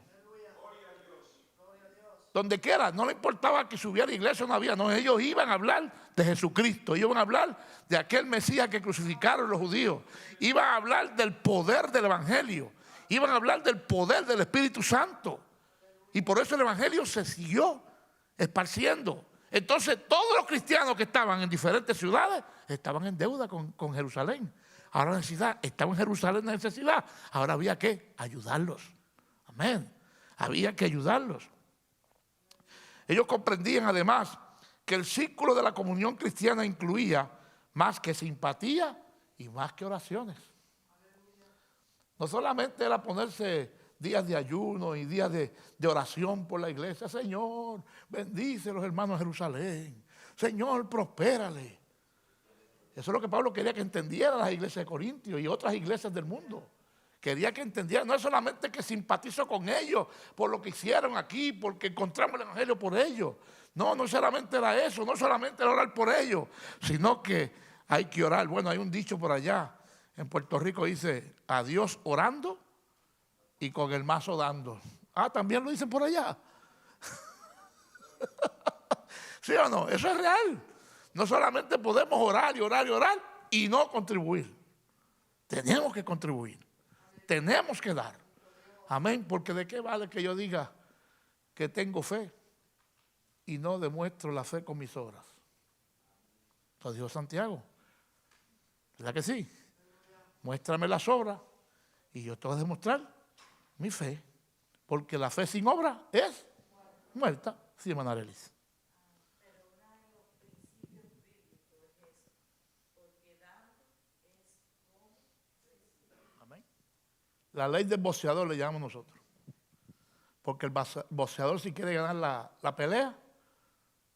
Donde quiera, no le importaba que subiera iglesia o no había, no, ellos iban a hablar de Jesucristo, ellos iban a hablar de aquel Mesías que crucificaron los judíos, iban a hablar del poder del evangelio, iban a hablar del poder del Espíritu Santo. Y por eso el evangelio se siguió esparciendo. Entonces todos los cristianos que estaban en diferentes ciudades estaban en deuda con Jerusalén. Ahora la necesidad, estaba en Jerusalén la necesidad, ahora había que ayudarlos. Amén. Había que ayudarlos. Ellos comprendían además que el círculo de la comunión cristiana incluía más que simpatía y más que oraciones. No solamente era ponerse días de ayuno y días de oración por la iglesia. Señor, bendice a los hermanos de Jerusalén. Señor, prospérale. Eso es lo que Pablo quería que entendieran las iglesias de Corintios y otras iglesias del mundo. Quería que entendieran, no es solamente que simpatizo con ellos por lo que hicieron aquí, porque encontramos el evangelio por ellos. No, no solamente era eso, no solamente era orar por ellos, sino que hay que orar. Bueno, hay un dicho por allá, en Puerto Rico dice, a Dios orando y con el mazo dando. Ah, también lo dicen por allá. ¿Sí o no? Eso es real. No solamente podemos orar y orar y orar y no contribuir. Tenemos que contribuir. Tenemos que dar. Amén. Porque ¿de qué vale que yo diga que tengo fe y no demuestro la fe con mis obras? Lo dijo Santiago. ¿Verdad que sí? Muéstrame las obras y yo te voy a demostrar mi fe. Porque la fe sin obra es muerta. Sí, hermana Arelis. La ley del boxeador le llamamos nosotros. Porque el boxeador, si quiere ganar la pelea,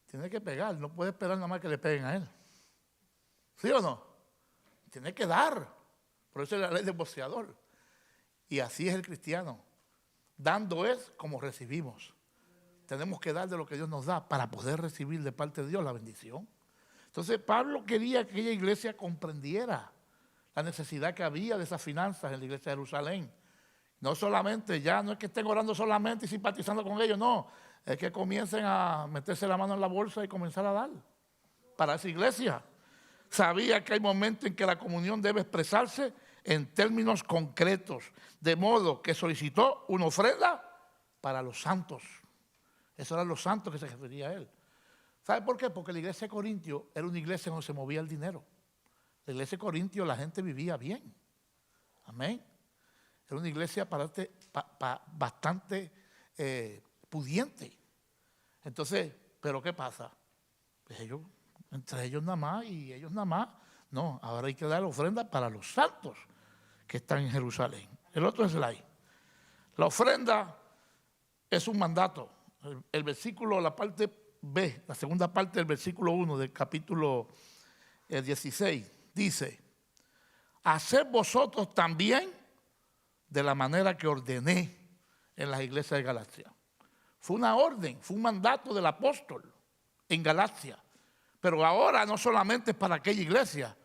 tiene que pegar. No puede esperar nada más que le peguen a él. ¿Sí o no? Tiene que dar. Por eso es la ley del boxeador. Y así es el cristiano. Dando es como recibimos. Tenemos que dar de lo que Dios nos da para poder recibir de parte de Dios la bendición. Entonces Pablo quería que aquella iglesia comprendiera la necesidad que había de esas finanzas en la iglesia de Jerusalén. No solamente, ya no es que estén orando solamente y simpatizando con ellos, no. Es que comiencen a meterse la mano en la bolsa y comenzar a dar para esa iglesia. Sabía que hay momentos en que la comunión debe expresarse en términos concretos, de modo que solicitó una ofrenda para los santos. Esos eran los santos que se refería a él. ¿Sabe por qué? Porque la iglesia de Corintio era una iglesia donde se movía el dinero. La iglesia de Corintio la gente vivía bien. Amén. Era una iglesia bastante pudiente. Entonces, ¿pero qué pasa? Pues ellos, entre ellos nada más y ellos nada más. No, ahora hay que dar ofrenda para los santos que están en Jerusalén. El otro slide. La ofrenda es un mandato. El versículo, la parte B, la segunda parte del versículo 1 del capítulo 16, dice: haced vosotros también de la manera que ordené en las iglesias de Galacia. Fue una orden, fue un mandato del apóstol en Galacia. Pero ahora no solamente es para aquella iglesia,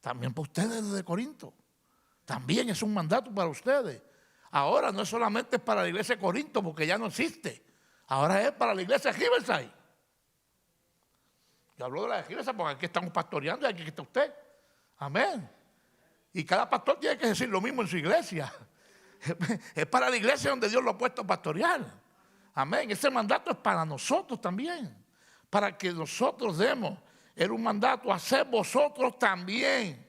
también para ustedes de Corinto. También es un mandato para ustedes. Ahora no es solamente para la iglesia de Corinto, porque ya no existe. Ahora es para la iglesia de Riverside. Yo hablo de la de Riverside porque aquí estamos pastoreando y aquí está usted. Amén. Y cada pastor tiene que decir lo mismo en su iglesia. Es para la iglesia donde Dios lo ha puesto a pastorear. Amén. Ese mandato es para nosotros también. Para que nosotros demos. Era un mandato, hacer vosotros también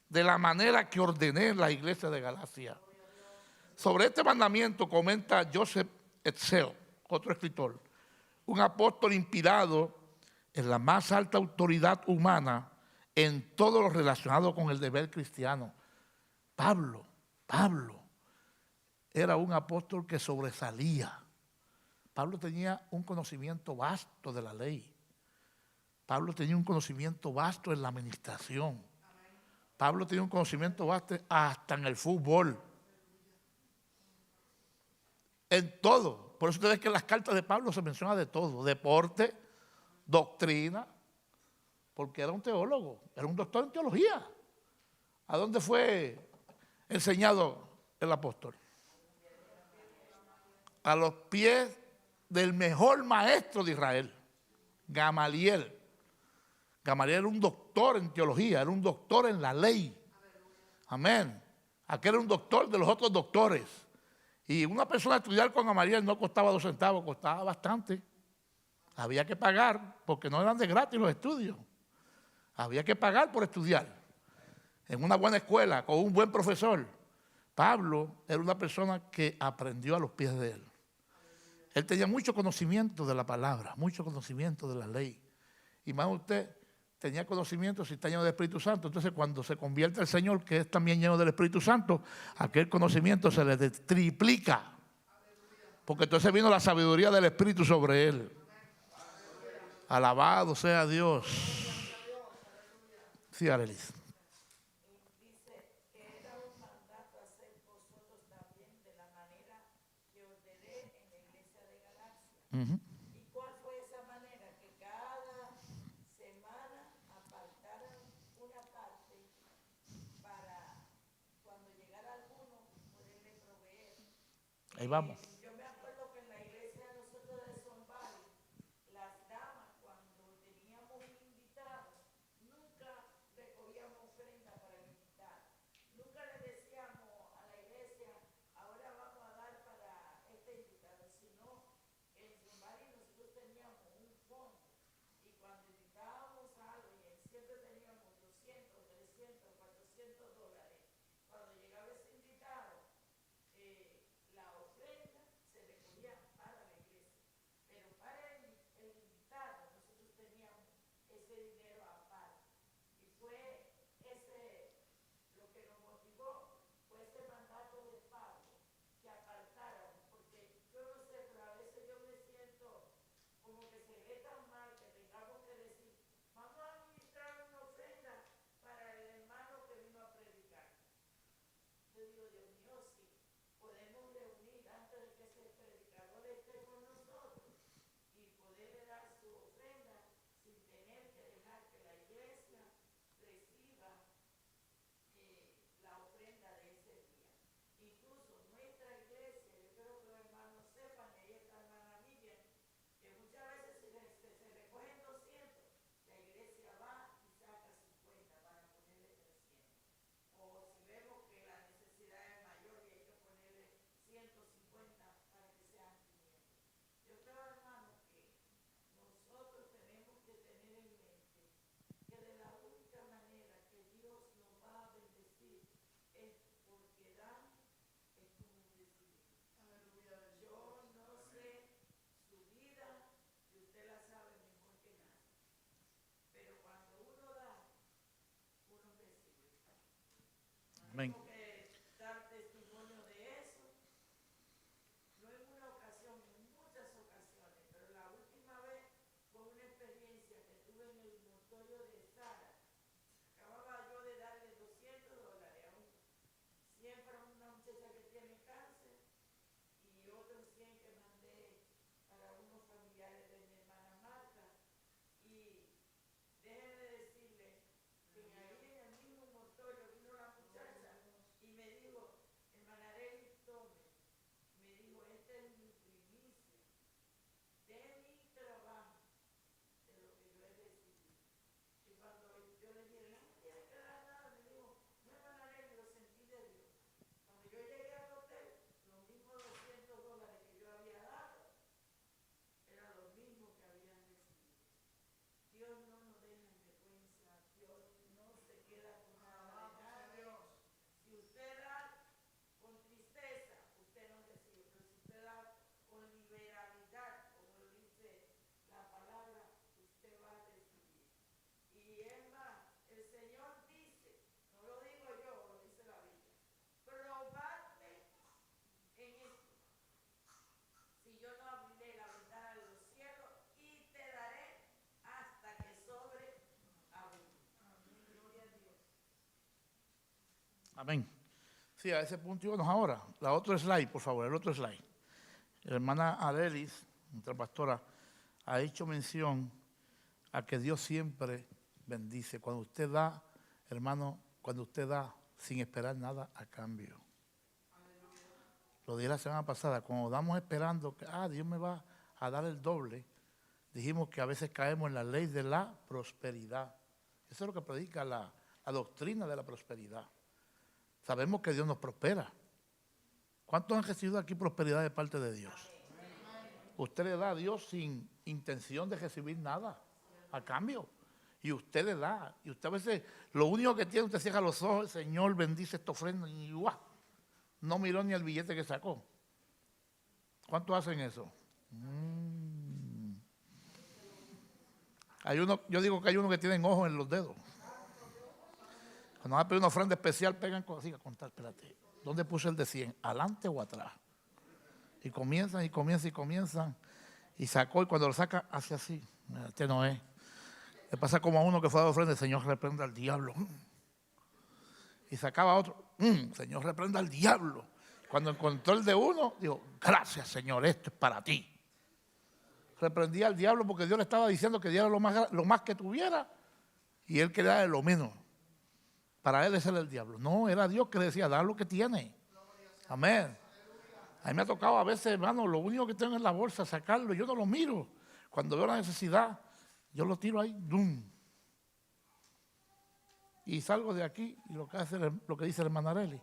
de la manera que ordené en la iglesia de Galacia. Sobre este mandamiento comenta Joseph Edsel, otro escritor, un apóstol inspirado en la más alta autoridad humana en todo lo relacionado con el deber cristiano. Pablo era un apóstol que sobresalía. Pablo tenía un conocimiento vasto de la ley. Pablo tenía un conocimiento vasto en la administración. Pablo tenía un conocimiento vasto hasta en el fútbol. En todo. Por eso ustedes ven que en las cartas de Pablo se menciona de todo. Deporte, doctrina. Porque era un teólogo, era un doctor en teología. ¿A dónde fue enseñado el apóstol? A los pies del mejor maestro de Israel, Gamaliel. Gamaliel era un doctor en teología, era un doctor en la ley. Amén. Aquel era un doctor de los otros doctores. Y una persona estudiar con Gamaliel no costaba 2 centavos, costaba bastante. Había que pagar, porque no eran de gratis los estudios. Había que pagar por estudiar. En una buena escuela, con un buen profesor. Pablo era una persona que aprendió a los pies de él. Él tenía mucho conocimiento de la palabra, mucho conocimiento de la ley. Y más usted tenía conocimiento si está lleno del Espíritu Santo. Entonces cuando se convierte el Señor, que es también lleno del Espíritu Santo, aquel conocimiento se le triplica. Porque entonces vino la sabiduría del Espíritu sobre él. Alabado sea Dios. Sí, Arelis. Uh-huh. ¿Y cuál fue esa manera? Que cada semana apartaran una parte para cuando llegara alguno poderle proveer. Ahí vamos. Yo me acuerdo que en la iglesia de nosotros de Sonbari, las damas cuando teníamos un invitado, nunca recogíamos ofrenda para el invitado. Nunca le decíamos a la iglesia, ahora vamos a dar para este invitado, sino en Sonbari nosotros teníamos un fondo y cuando invitábamos a alguien siempre teníamos 200, 300, 400 dólares. Cuando llegaba ese invitado, la ofrenda Amén. tengo que dar testimonio de eso. No en una ocasión, en muchas ocasiones, pero la última vez fue una experiencia que tuve en el mortorio de Sara. Acababa yo de darle $200 a siempre a una muchacha que tiene cáncer y otros 100 que mandé para unos familiares de mi hermana Marta. Y déjenme decirle que ahí en el mismo mortorio vino la muchacha y me dijo, hermana Arely, tome. Me dijo, esta es mi primicia de mi trabajo, de lo que yo he recibido. Y cuando yo le dije, no me tiene que dar nada, me dijo, no, hermana Arely, lo sentí de Dios. Cuando yo llegué al hotel, los mismos $200 que yo había dado, eran los mismos que habían recibido. Dios no nos deja en vergüenza, Dios no se queda con nada de nadie. Si usted da con tristeza, usted no recibe, pero si usted da con liberalidad, como lo dice la palabra, usted va a recibir. Y es más, el Señor dice, no lo digo yo, lo dice la Biblia, probadme en esto, si yo no abriré la ventana de los cielos y te daré hasta que sobreabunde. Gloria a Dios. Amén. Sí, a ese punto íbamos ahora. La otra slide, por favor, el otro slide. La hermana Adelis, nuestra pastora, ha hecho mención a que Dios siempre bendice. Cuando usted da, hermano, cuando usted da sin esperar nada a cambio. Lo dije la semana pasada, cuando damos esperando que Dios me va a dar el doble, dijimos que a veces caemos en la ley de la prosperidad. Eso es lo que predica la doctrina de la prosperidad. Sabemos que Dios nos prospera. ¿Cuántos han recibido aquí prosperidad de parte de Dios? Usted le da a Dios sin intención de recibir nada a cambio. Y usted le da. Y usted a veces, lo único que tiene, usted cierra los ojos, el Señor bendice esta ofrenda y ¡guau! No miró ni el billete que sacó. ¿Cuántos hacen eso? Hay uno, yo digo que hay uno que tienen ojos en los dedos. Cuando van a pedir una ofrenda especial, pegan así a contar, espérate, ¿dónde puse el de 100? ¿Adelante o atrás? Y comienzan y comienzan y comienzan. Y sacó, y cuando lo saca, hace así. Este no es. Le pasa como a uno que fue a dar ofrenda, el Señor reprenda al diablo. Y sacaba otro, Señor reprenda al diablo. Cuando encontró el de uno, dijo, gracias Señor, esto es para ti. Reprendía al diablo porque Dios le estaba diciendo que diera lo más que tuviera y él quería darle lo menos. Para él ese era el diablo. No, era Dios que le decía, da lo que tiene. Amén. A mí me ha tocado a veces, hermano, lo único que tengo en la bolsa, sacarlo, yo no lo miro. Cuando veo la necesidad, yo lo tiro ahí, ¡dum! Y salgo de aquí y lo que dice el hermano Arely.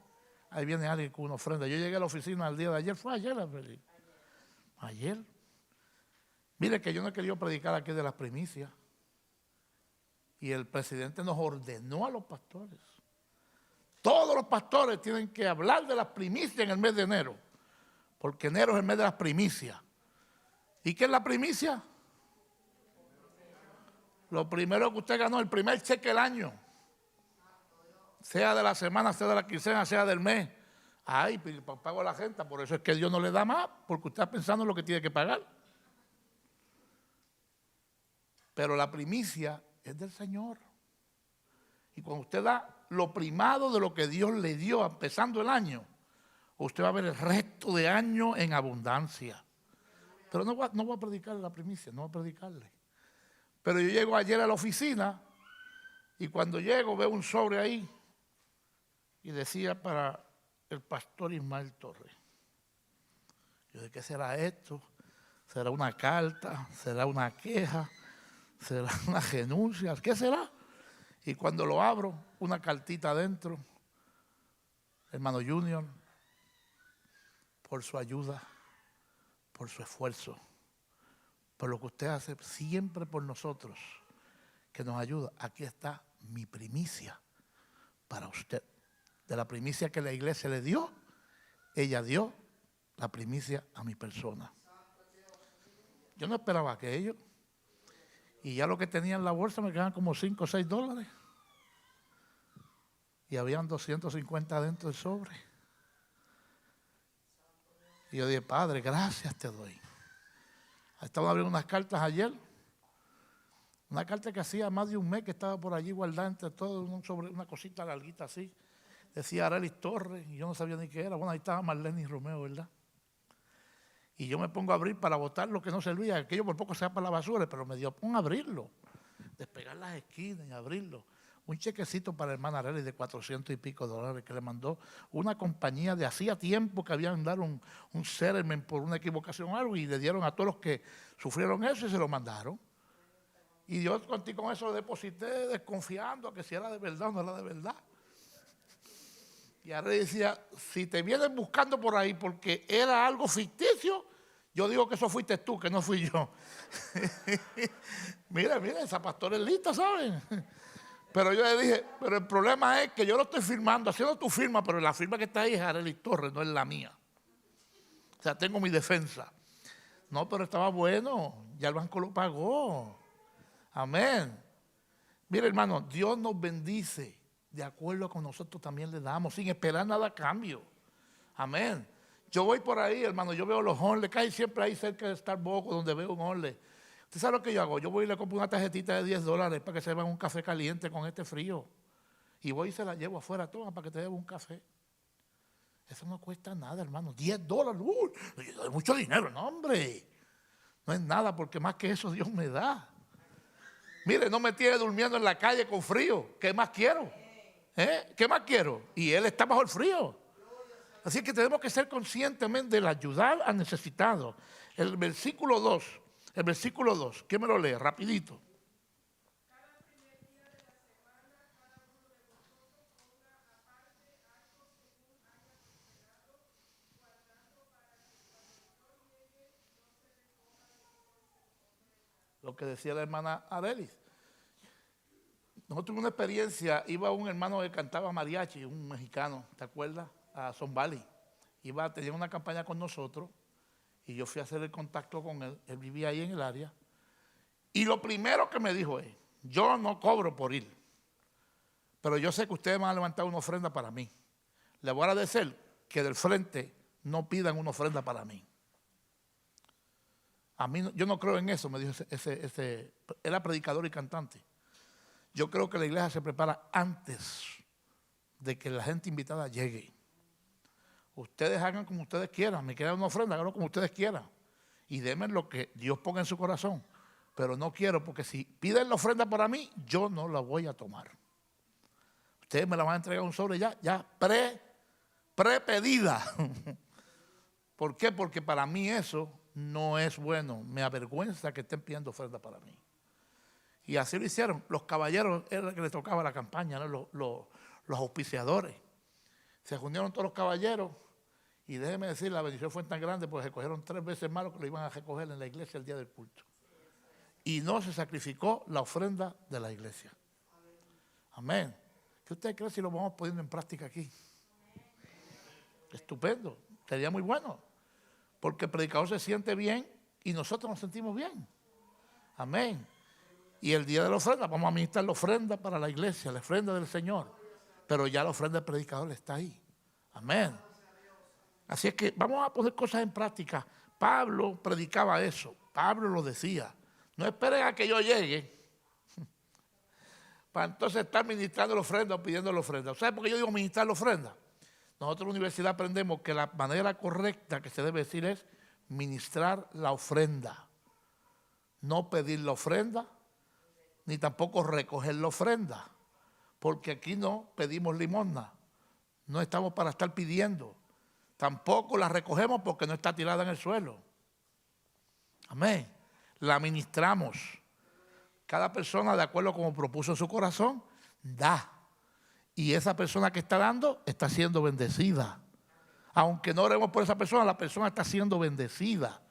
Ahí viene alguien con una ofrenda. Yo llegué a la oficina el día de ayer, fue ayer, Arely. Ayer. Mire que yo no he querido predicar aquí de las primicias. Y el presidente nos ordenó a los pastores. Todos los pastores tienen que hablar de las primicias en el mes de enero. Porque enero es el mes de las primicias. ¿Y qué es la primicia? Lo primero que usted ganó, el primer cheque del año. Sea de la semana, sea de la quincena, sea del mes. Ay, pago a la gente, por eso es que Dios no le da más, porque usted está pensando en lo que tiene que pagar. Pero la primicia es del Señor. Y cuando usted da lo primado de lo que Dios le dio empezando el año, usted va a ver el resto de año en abundancia. Pero no voy a predicarle la primicia, no voy a predicarle. Pero yo llego ayer a la oficina y cuando llego veo un sobre ahí y decía para el pastor Ismael Torres. Yo dije, ¿qué será esto? ¿Será una carta? ¿Será una queja? ¿Será una renuncia? ¿Qué será? Y cuando lo abro, una cartita adentro, hermano Junior, por su ayuda, por su esfuerzo, por lo que usted hace siempre por nosotros, que nos ayuda. Aquí está mi primicia para usted. De la primicia que la iglesia le dio, ella dio la primicia a mi persona. Yo no esperaba aquello. Y ya lo que tenía en la bolsa me quedaban como $5 o $6. y habían 250 dentro del sobre. Y yo dije, Padre, gracias te doy. Estaba abriendo unas cartas ayer, una carta que hacía más de un mes que estaba por allí guardada entre todo, sobre una cosita larguita así. Decía Arelis Torres, y yo no sabía ni qué era. Bueno, ahí estaba Marlene Romeo, ¿verdad? Y yo me pongo a abrir para botar lo que no servía, aquello por poco se va para la basura, pero me dio pongo a abrirlo, despegar las esquinas y abrirlo. Un chequecito para la hermana Arelis de 400 y pico dólares que le mandó una compañía de hacía tiempo que habían dado un settlement por una equivocación o algo y le dieron a todos los que sufrieron eso y se lo mandaron. Y yo con eso lo deposité desconfiando que si era de verdad o no era de verdad. Y Arelis decía, si te vienen buscando por ahí porque era algo ficticio, yo digo que eso fuiste tú, que no fui yo. mira, esa pastora es lista, ¿saben? Pero yo le dije, pero el problema es que yo lo estoy firmando, haciendo tu firma, pero la firma que está ahí es Arelis Torres, no es la mía. O sea, tengo mi defensa. No, pero estaba bueno, ya el banco lo pagó. Amén. Mire, hermano, Dios nos bendice de acuerdo con nosotros también le damos, sin esperar nada a cambio. Amén. Yo voy por ahí, hermano, yo veo los honles, que hay siempre ahí cerca de Starbucks donde veo un honle. ¿Usted sabe lo que yo hago? Yo voy y le compro una tarjetita de $10 para que se lleven un café caliente con este frío. Y voy y se la llevo afuera, toma, para que te lleve un café. Eso no cuesta nada, hermano. $10. Es mucho dinero, no, hombre. No es nada, porque más que eso Dios me da. Mire, no me tiene durmiendo en la calle con frío. ¿Qué más quiero? ¿Qué más quiero? Y Él está bajo el frío. Así que tenemos que ser conscientemente del ayudar al necesitado. El versículo 2, ¿quién me lo lee? Rapidito. Cada primer día de la semana, cada uno de vosotros ponga aparte algo según haya prosperado, guardando para que cuando el sol llegue no se recoja de su Lo que decía la hermana Arelis. Nosotros tuvimos una experiencia, iba un hermano que cantaba mariachi, un mexicano, ¿te acuerdas? A Son Valley. Tenía una campaña con nosotros y yo fui a hacer el contacto con él. Él vivía ahí en el área. Y lo primero que me dijo es, yo no cobro por ir, pero yo sé que ustedes van a levantar una ofrenda para mí. Le voy a agradecer que del frente no pidan una ofrenda para mí. A mí, yo no creo en eso, me dijo era predicador y cantante. Yo creo que la iglesia se prepara antes de que la gente invitada llegue. Ustedes hagan como ustedes quieran, me queda una ofrenda, háganlo como ustedes quieran. Y denme lo que Dios ponga en su corazón. Pero no quiero, porque si piden la ofrenda para mí, yo no la voy a tomar. Ustedes me la van a entregar un sobre ya pre-pedida. ¿Por qué? Porque para mí eso no es bueno. Me avergüenza que estén pidiendo ofrenda para mí. Y así lo hicieron. Los caballeros era el que les tocaba la campaña, ¿no? Los auspiciadores. Se reunieron todos los caballeros y déjeme decir, la bendición fue tan grande porque recogieron 3 veces más lo que lo iban a recoger en la iglesia el día del culto. Y no se sacrificó la ofrenda de la iglesia. Amén. ¿Qué usted cree si lo vamos poniendo en práctica aquí? Estupendo. Sería muy bueno. Porque el predicador se siente bien y nosotros nos sentimos bien. Amén. Y el día de la ofrenda, vamos a administrar la ofrenda para la iglesia, la ofrenda del Señor. Pero ya la ofrenda del predicador está ahí. Amén. Así es que vamos a poner cosas en práctica. Pablo predicaba eso. Pablo lo decía. No esperen a que yo llegue para entonces estar ministrando la ofrenda o pidiendo la ofrenda. ¿Sabe por qué yo digo ministrar la ofrenda? Nosotros en la universidad aprendemos que la manera correcta que se debe decir es ministrar la ofrenda. No pedir la ofrenda, ni tampoco recoger la ofrenda. Porque aquí no pedimos limosna. No estamos para estar pidiendo. Tampoco la recogemos porque no está tirada en el suelo. Amén. La ministramos. Cada persona, de acuerdo como propuso en su corazón, da. Y esa persona que está dando está siendo bendecida. Aunque no oremos por esa persona, la persona está siendo bendecida.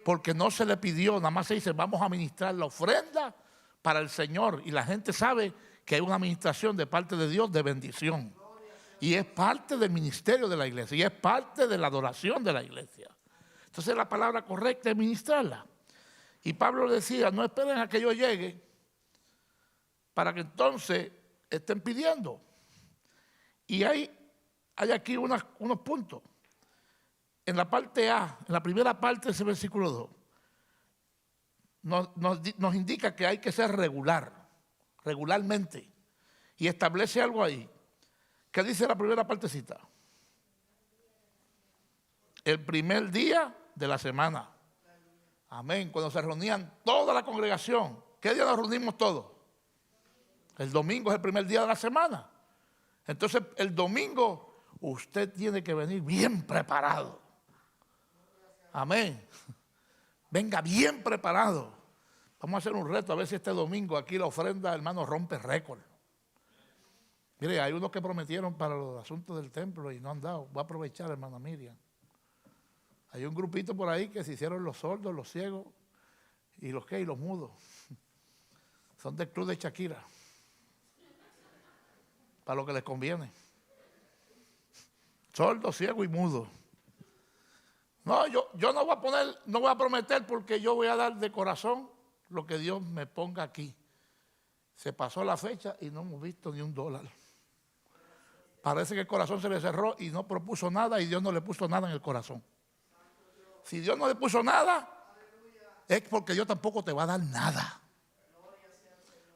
Porque no se le pidió, nada más se dice, vamos a ministrar la ofrenda para el Señor. Y la gente sabe que hay una administración de parte de Dios de bendición. Y es parte del ministerio de la iglesia. Y es parte de la adoración de la iglesia. Entonces la palabra correcta es ministrarla. Y Pablo decía, no esperen a que yo llegue para que entonces estén pidiendo. Y hay aquí unos puntos. En la parte A, en la primera parte de ese versículo 2, nos indica que hay que ser regularmente. Y establece algo ahí. ¿Qué dice la primera partecita? El primer día de la semana. Amén. Cuando se reunían toda la congregación. ¿Qué día nos reunimos todos? El domingo es el primer día de la semana. Entonces, el domingo usted tiene que venir bien preparado. Amén. Venga bien preparado. Vamos a hacer un reto a ver si este domingo aquí la ofrenda, hermano, rompe récord. Mire, hay unos que prometieron para los asuntos del templo y no han dado. Voy a aprovechar, hermana Miriam. Hay un grupito por ahí que se hicieron los sordos, los ciegos y los mudos. Son del club de Shakira. Para lo que les conviene. Sordo, ciego y mudo. No, yo no voy a prometer porque yo voy a dar de corazón lo que Dios me ponga aquí. Se pasó la fecha y no hemos visto ni $1. Parece que el corazón se le cerró y no propuso nada y Dios no le puso nada en el corazón. Si Dios no le puso nada, es porque Dios tampoco te va a dar nada.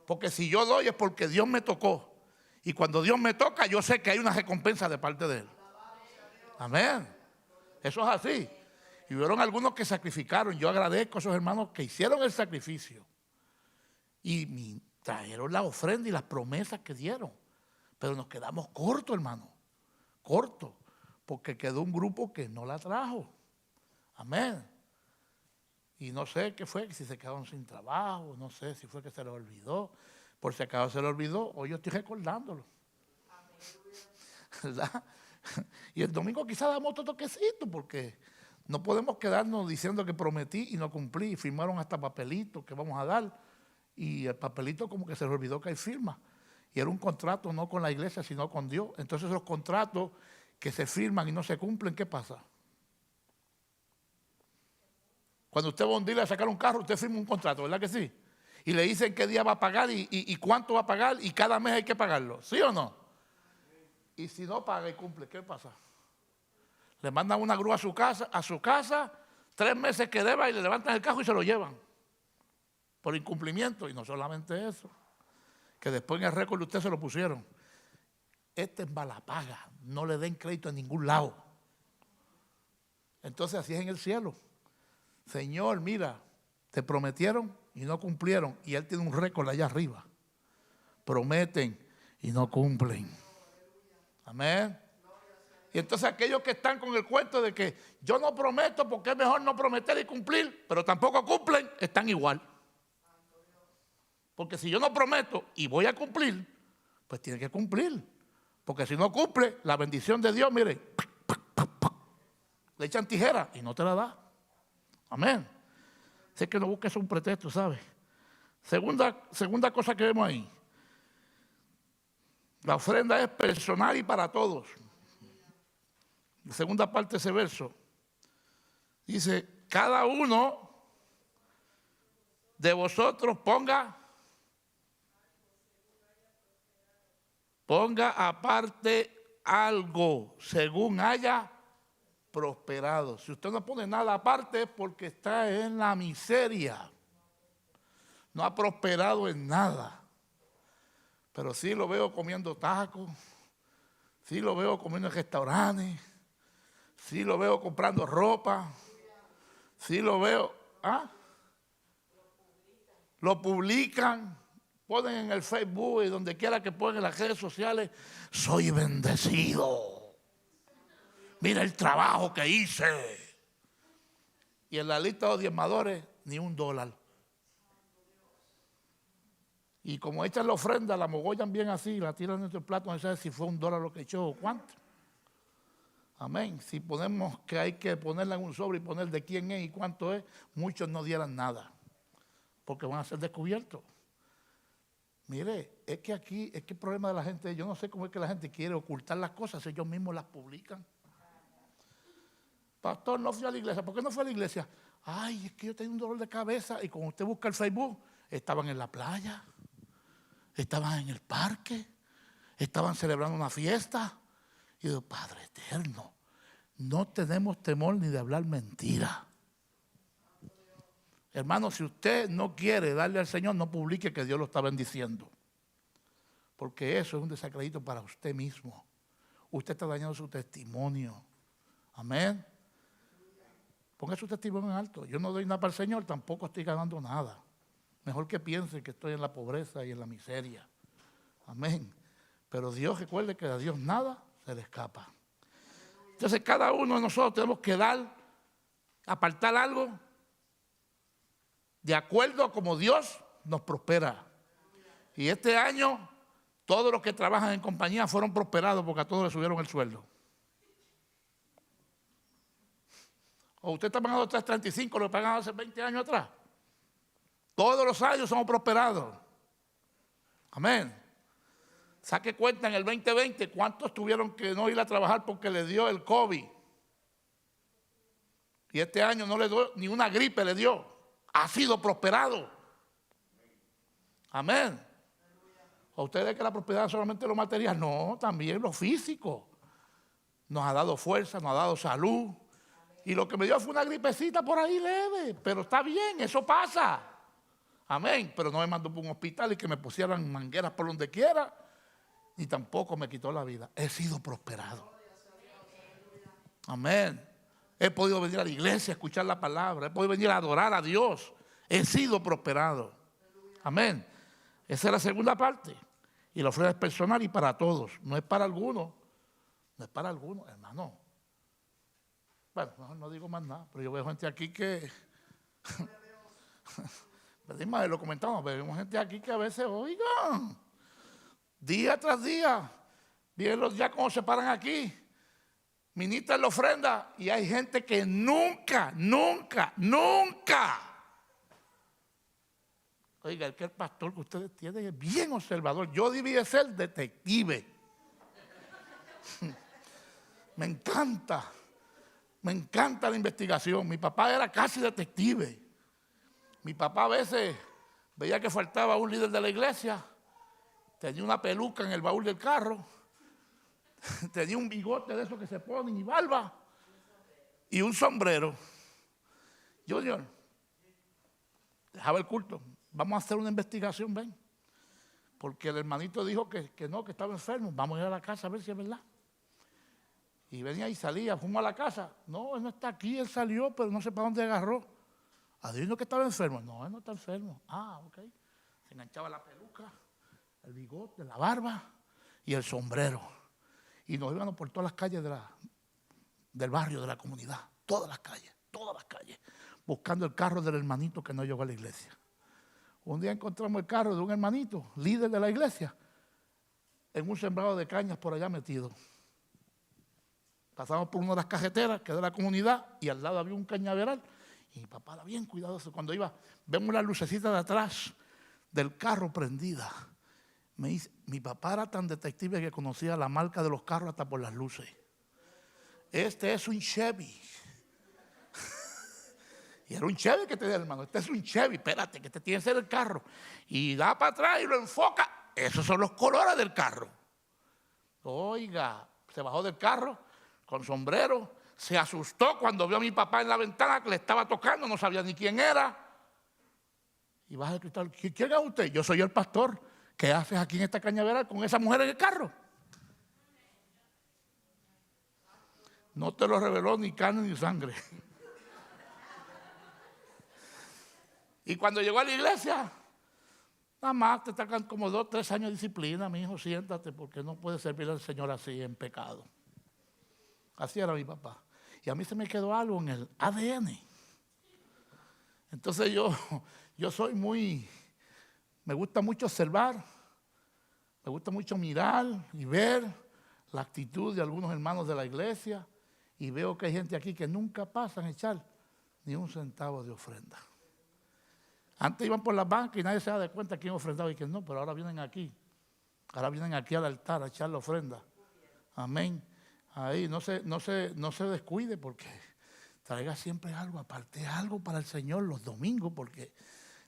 Porque si yo doy es porque Dios me tocó. Y cuando Dios me toca, yo sé que hay una recompensa de parte de Él. Amén. Eso es así. Y hubieron algunos que sacrificaron. Yo agradezco a esos hermanos que hicieron el sacrificio. Y trajeron la ofrenda y las promesas que dieron. Pero nos quedamos cortos, hermano. Cortos. Porque quedó un grupo que no la trajo. Amén. Y no sé qué fue, si se quedaron sin trabajo, no sé si fue que se les olvidó. Por si acaso se les olvidó, hoy yo estoy recordándolo. ¿Verdad? Y el domingo quizás damos otro toquecito, porque no podemos quedarnos diciendo que prometí y no cumplí. Firmaron hasta papelitos que vamos a dar. Y el papelito como que se les olvidó que hay firma. Y era un contrato no con la iglesia, sino con Dios. Entonces los contratos que se firman y no se cumplen, ¿qué pasa? Cuando usted va a un dealer a sacar un carro, usted firma un contrato, ¿verdad que sí? Y le dicen qué día va a pagar y cuánto va a pagar y cada mes hay que pagarlo, ¿sí o no? Y si no paga y cumple, ¿qué pasa? Le mandan una grúa a su casa, 3 meses que deba y le levantan el carro y se lo llevan. Por incumplimiento. Y no solamente eso, que después en el récord de usted se lo pusieron. Este es mala paga, no le den crédito en ningún lado. Entonces así es en el cielo. Señor, mira, te prometieron y no cumplieron. Y Él tiene un récord allá arriba. Prometen y no cumplen. Amén. Y entonces aquellos que están con el cuento de que yo no prometo porque es mejor no prometer y cumplir, pero tampoco cumplen, están igual. Porque si yo no prometo y voy a cumplir, pues tiene que cumplir. Porque si no cumple, la bendición de Dios, mire, le echan tijera y no te la da. Amén. Sé que no busques un pretexto, ¿sabes? Segunda cosa que vemos ahí. La ofrenda es personal y para todos. La segunda parte de ese verso dice, cada uno de vosotros ponga aparte algo según haya prosperado. Si usted no pone nada aparte es porque está en la miseria. No ha prosperado en nada. Pero sí lo veo comiendo tacos, sí lo veo comiendo en restaurantes, sí lo veo comprando ropa, sí lo veo, lo publican, ponen en el Facebook y donde quiera que pongan en las redes sociales, soy bendecido. Mira el trabajo que hice. Y en la lista de los diezmadores, ni $1. Y como echan la ofrenda, la mogollan bien así, la tiran en el plato, no sé si fue $1 lo que echó o cuánto. Amén. Si ponemos que hay que ponerla en un sobre y poner de quién es y cuánto es, muchos no dieran nada, porque van a ser descubiertos. Mire, es que aquí, es que el problema de la gente, yo no sé cómo es que la gente quiere ocultar las cosas, ellos mismos las publican. Pastor, no fui a la iglesia. ¿Por qué no fue a la iglesia? Ay, es que yo tenía un dolor de cabeza. Y cuando usted busca el Facebook, estaban en la playa, estaban en el parque, estaban celebrando una fiesta. Y digo, Padre eterno, no tenemos temor ni de hablar mentira. Hermano, si usted no quiere darle al Señor, no publique que Dios lo está bendiciendo. Porque eso es un desacredito para usted mismo. Usted está dañando su testimonio. Amén. Ponga su testimonio en alto. Yo no doy nada para el Señor, tampoco estoy ganando nada. Mejor que piense que estoy en la pobreza y en la miseria. Amén. Pero Dios, recuerde que a Dios nada se le escapa. Entonces cada uno de nosotros tenemos que apartar algo de acuerdo a como Dios nos prospera. Y este año todos los que trabajan en compañía fueron prosperados porque a todos les subieron el sueldo. O usted está pagando 3.35, lo que pagaba hace 20 años atrás. Todos los años somos prosperados. Amén. Saque cuenta en el 2020 cuántos tuvieron que no ir a trabajar porque le dio el COVID. Y este año no le dio, ni una gripe le dio. Ha sido prosperado. Amén. ¿A ustedes que la prosperidad es solamente lo material? No, también lo físico. Nos ha dado fuerza, nos ha dado salud. Y lo que me dio fue una gripecita por ahí leve. Pero está bien, eso pasa. Amén. Pero no me mandó por un hospital y que me pusieran mangueras por donde quiera. Ni tampoco me quitó la vida. He sido prosperado. Amén. He podido venir a la iglesia a escuchar la palabra. He podido venir a adorar a Dios. He sido prosperado. Amén. Esa es la segunda parte. Y la ofrenda es personal y para todos. No es para algunos. No es para algunos, hermano. Bueno, no digo más nada. Pero yo veo gente aquí que... lo comentamos. Vemos gente aquí que a veces, oigan, día tras día, vienen los días como se paran aquí, ministran la ofrenda y hay gente que nunca. Oiga, el pastor que ustedes tienen es bien observador. Yo debía ser detective. Me encanta la investigación. Mi papá era casi detective. Mi papá a veces veía que faltaba un líder de la iglesia. Tenía una peluca en el baúl del carro. Tenía un bigote de esos que se ponen y barba. Y un sombrero. Junior, dejaba el culto. Vamos a hacer una investigación, ven. Porque el hermanito dijo que no, que estaba enfermo. Vamos a ir a la casa a ver si es verdad. Y venía y salía, fuimos a la casa. No, él no está aquí, él salió, pero no sé para dónde agarró. ¿Adivino que estaba enfermo? No, él no está enfermo. Ah, ok. Se enganchaba la peluca, el bigote, la barba y el sombrero. Y nos íbamos por todas las calles del barrio, de la comunidad. Todas las calles. Buscando el carro del hermanito que no llegó a la iglesia. Un día encontramos el carro de un hermanito, líder de la iglesia, en un sembrado de cañas por allá metido. Pasamos por una de las cajeteras que es de la comunidad y al lado había un cañaveral. Y mi papá era bien cuidadoso. Cuando iba, vemos las lucecitas de atrás del carro prendida. Me dice, mi papá era tan detective que conocía la marca de los carros hasta por las luces. Este es un Chevy. Y era un Chevy que tenía, hermano. Este es un Chevy, espérate, que este tiene que ser el carro. Y da para atrás y lo enfoca. Esos son los colores del carro. Oiga, se bajó del carro con sombrero. Se asustó cuando vio a mi papá en la ventana que le estaba tocando. No sabía ni quién era. Y baja el cristal. ¿Quién es usted? Yo soy el pastor. ¿Qué haces aquí en esta cañaveral con esa mujer en el carro? No te lo reveló ni carne ni sangre. Y cuando llegó a la iglesia, nada más te sacan como 2 o 3 años de disciplina, mi hijo, siéntate, porque no puedes servir al Señor así en pecado. Así era mi papá. Y a mí se me quedó algo en el ADN. Entonces yo soy me gusta mucho observar, me gusta mucho mirar y ver la actitud de algunos hermanos de la iglesia y veo que hay gente aquí que nunca pasan a echar ni un centavo de ofrenda. Antes iban por las bancas y nadie se da cuenta quién ofrendaba y quién no, pero ahora vienen aquí. Ahora vienen aquí al altar a echar la ofrenda. Amén. Ahí no se descuide porque traiga siempre algo, aparte algo para el Señor los domingos, porque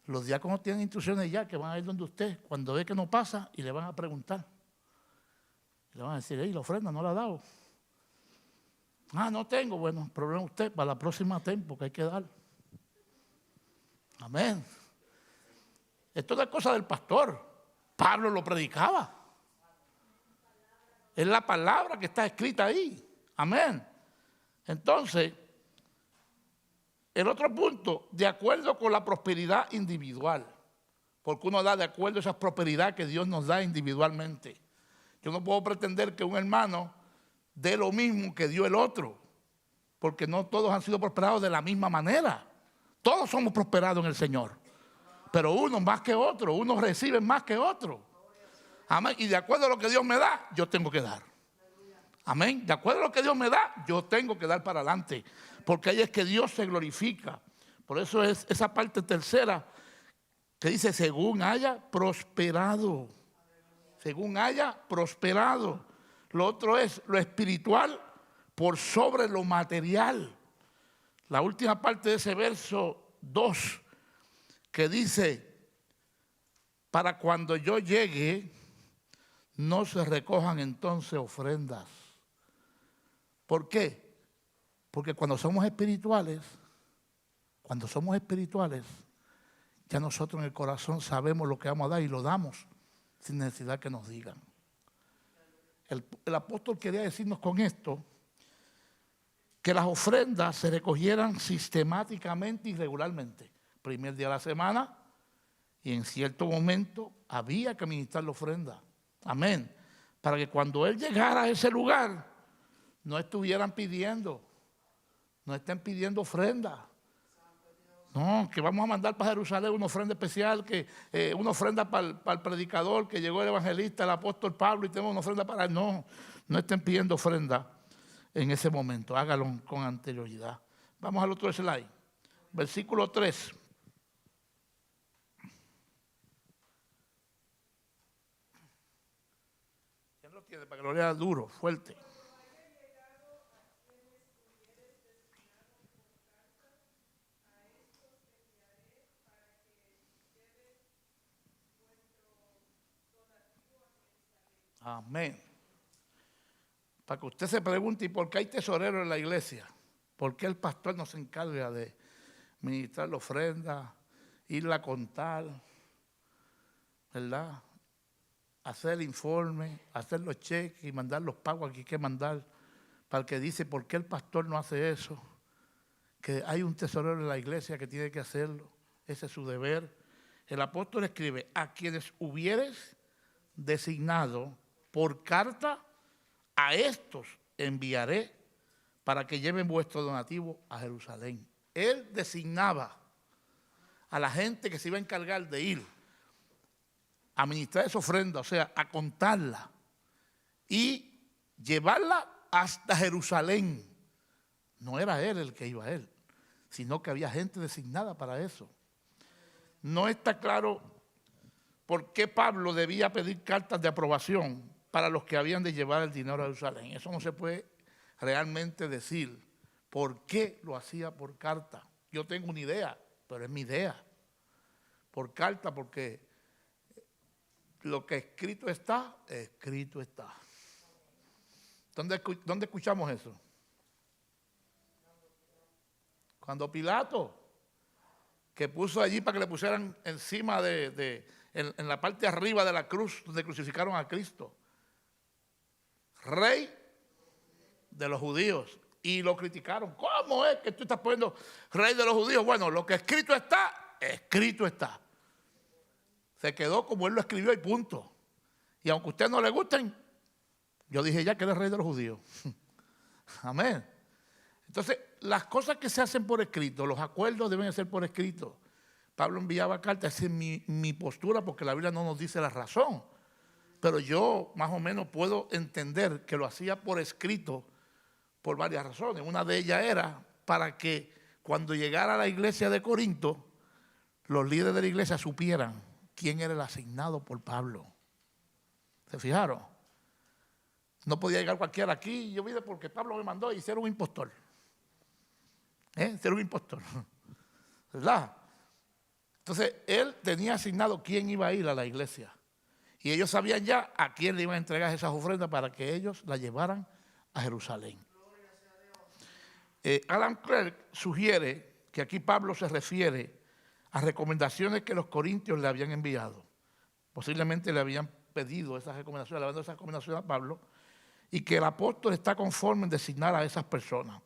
los diáconos tienen instrucciones ya que van a ir donde usted cuando ve que no pasa y le van a preguntar. Le van a decir, la ofrenda no la ha dado. Ah, no tengo. Bueno, problema usted para la próxima tiempo que hay que dar. Amén. Esto no es cosa del pastor. Pablo lo predicaba. Es la palabra que está escrita ahí. Amén. Entonces, el otro punto, de acuerdo con la prosperidad individual. Porque uno da de acuerdo a esa prosperidad que Dios nos da individualmente. Yo no puedo pretender que un hermano dé lo mismo que dio el otro. Porque no todos han sido prosperados de la misma manera. Todos somos prosperados en el Señor. Pero uno más que otro, uno recibe más que otro. Amén. Y de acuerdo a lo que Dios me da, yo tengo que dar. Amén. De acuerdo a lo que Dios me da, yo tengo que dar para adelante. Porque ahí es que Dios se glorifica. Por eso es esa parte tercera que dice, según haya prosperado. Según haya prosperado. Lo otro es lo espiritual por sobre lo material. La última parte de ese verso 2 que dice, para cuando yo llegue, no se recojan entonces ofrendas. ¿Por qué? Porque cuando somos espirituales, ya nosotros en el corazón sabemos lo que vamos a dar y lo damos sin necesidad que nos digan. El apóstol quería decirnos con esto que las ofrendas se recogieran sistemáticamente y regularmente. Primer día de la semana y en cierto momento había que ministrar la ofrenda. Amén. Para que cuando él llegara a ese lugar no estuvieran pidiendo, no estén pidiendo ofrenda. No, que vamos a mandar para Jerusalén una ofrenda especial, una ofrenda para el predicador, que llegó el evangelista, el apóstol Pablo y tenemos una ofrenda para él. No, no estén pidiendo ofrenda en ese momento, hágalo con anterioridad. Vamos al otro slide. Versículo 3. ¿Quién lo tiene? Para que lo lea duro, fuerte. Amén. Para que usted se pregunte, ¿y por qué hay tesorero en la iglesia? ¿Por qué el pastor no se encarga de ministrar la ofrenda, irla a contar, ¿verdad? Hacer el informe, hacer los cheques y mandar los pagos que hay que mandar? Para el que dice, ¿por qué el pastor no hace eso? Que hay un tesorero en la iglesia que tiene que hacerlo. Ese es su deber. El apóstol escribe, a quienes hubieres designado por carta, a estos enviaré para que lleven vuestro donativo a Jerusalén. Él designaba a la gente que se iba a encargar de ir a ministrar esa ofrenda, o sea, a contarla y llevarla hasta Jerusalén. No era él el que iba a él, sino que había gente designada para eso. No está claro por qué Pablo debía pedir cartas de aprobación para los que habían de llevar el dinero a Jerusalén. Eso no se puede realmente decir. ¿Por qué lo hacía por carta? Yo tengo una idea, pero es mi idea. Por carta, porque lo que escrito está, escrito está. ¿Dónde escuchamos eso? Cuando Pilato, que puso allí para que le pusieran encima en la parte de arriba de la cruz donde crucificaron a Cristo, rey de los judíos, y lo criticaron. ¿Cómo es que tú estás poniendo rey de los judíos? Bueno, lo que escrito está, escrito está. Se quedó como él lo escribió y punto. Y aunque a usted no le gusten, yo dije ya que él es rey de los judíos. Amén. Entonces, las cosas que se hacen por escrito, los acuerdos deben ser por escrito. Pablo enviaba cartas, esa es mi postura, porque la Biblia no nos dice la razón. Pero yo más o menos puedo entender que lo hacía por escrito por varias razones. Una de ellas era para que cuando llegara a la iglesia de Corinto, los líderes de la iglesia supieran quién era el asignado por Pablo. ¿Se fijaron? No podía llegar cualquiera aquí. Yo vine porque Pablo me mandó y ser un impostor. Ser un impostor. ¿Verdad? Entonces, él tenía asignado quién iba a ir a la iglesia. Y ellos sabían ya a quién le iban a entregar esas ofrendas para que ellos las llevaran a Jerusalén. Alan Clark sugiere que aquí Pablo se refiere a recomendaciones que los corintios le habían enviado. Posiblemente le habían pedido esas recomendaciones, le habían dado esas recomendaciones a Pablo, y que el apóstol está conforme en designar a esas personas.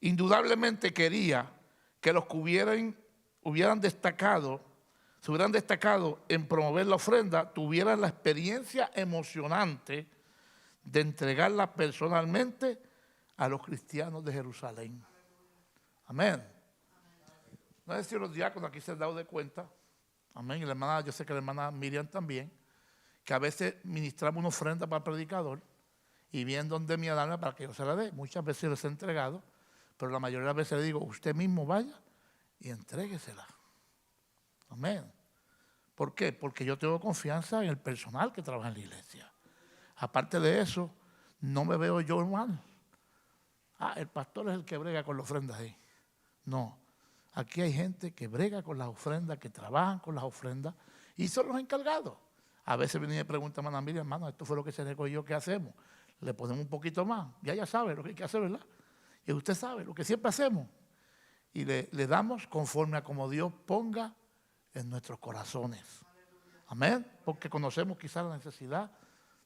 Indudablemente quería que los que hubieran destacado en promover la ofrenda, tuvieran la experiencia emocionante de entregarla personalmente a los cristianos de Jerusalén. Amén. No sé si los diáconos aquí se han dado de cuenta, amén, y la hermana, yo sé que la hermana Miriam también, que a veces ministramos una ofrenda para el predicador y vienen donde mi alma para que yo se la dé. Muchas veces les he entregado, pero la mayoría de las veces le digo, usted mismo vaya y entréguesela. Amén. ¿Por qué? Porque yo tengo confianza en el personal que trabaja en la iglesia. Aparte de eso, no me veo yo mal. El pastor es el que brega con las ofrendas ahí. No, aquí hay gente que brega con las ofrendas, que trabajan con las ofrendas y son los encargados. A veces viene y me pregunta, hermana Miriam, hermano, esto fue lo que se recogió, ¿qué hacemos? Le ponemos un poquito más, ya ella sabe lo que hay que hacer, ¿verdad? Y usted sabe lo que siempre hacemos. Y le damos conforme a como Dios ponga en nuestros corazones. Amén. Porque conocemos quizás la necesidad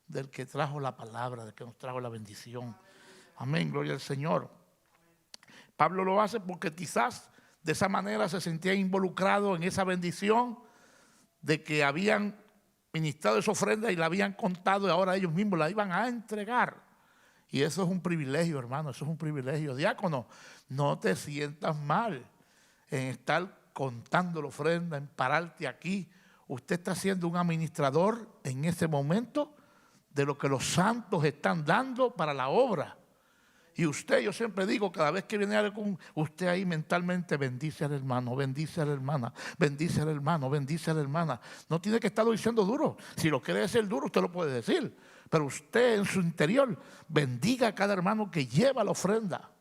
del que trajo la palabra, del que nos trajo la bendición. Amén, gloria al Señor. Pablo lo hace porque quizás de esa manera se sentía involucrado en esa bendición de que habían ministrado esa ofrenda y la habían contado y ahora ellos mismos la iban a entregar. Y eso es un privilegio, hermano, eso es un privilegio. Diácono, no te sientas mal en estar contando la ofrenda, en pararte aquí. Usted está siendo un administrador en ese momento de lo que los santos están dando para la obra. Y usted, yo siempre digo, cada vez que viene algo, usted ahí mentalmente bendice al hermano, bendice a la hermana, bendice al hermano, bendice a la hermana. No tiene que estarlo diciendo duro. Si lo quiere decir duro, usted lo puede decir. Pero usted en su interior bendiga a cada hermano que lleva la ofrenda.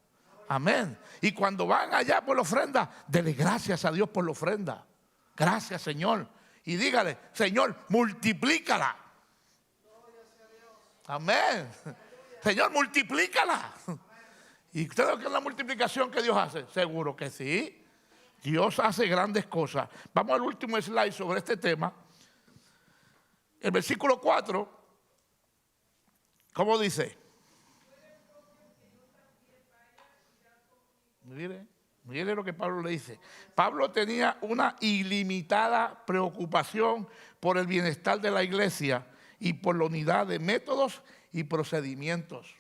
Amén. Y cuando van allá por la ofrenda, dele gracias a Dios por la ofrenda. Gracias, Señor. Y dígale, Señor, multiplícala. Amén. Señor, multiplícala. ¿Y usted sabe qué es la multiplicación que Dios hace? Seguro que sí. Dios hace grandes cosas. Vamos al último slide sobre este tema. El versículo 4, ¿cómo dice? Mire lo que Pablo le dice. Pablo tenía una ilimitada preocupación por el bienestar de la iglesia y por la unidad de métodos y procedimientos.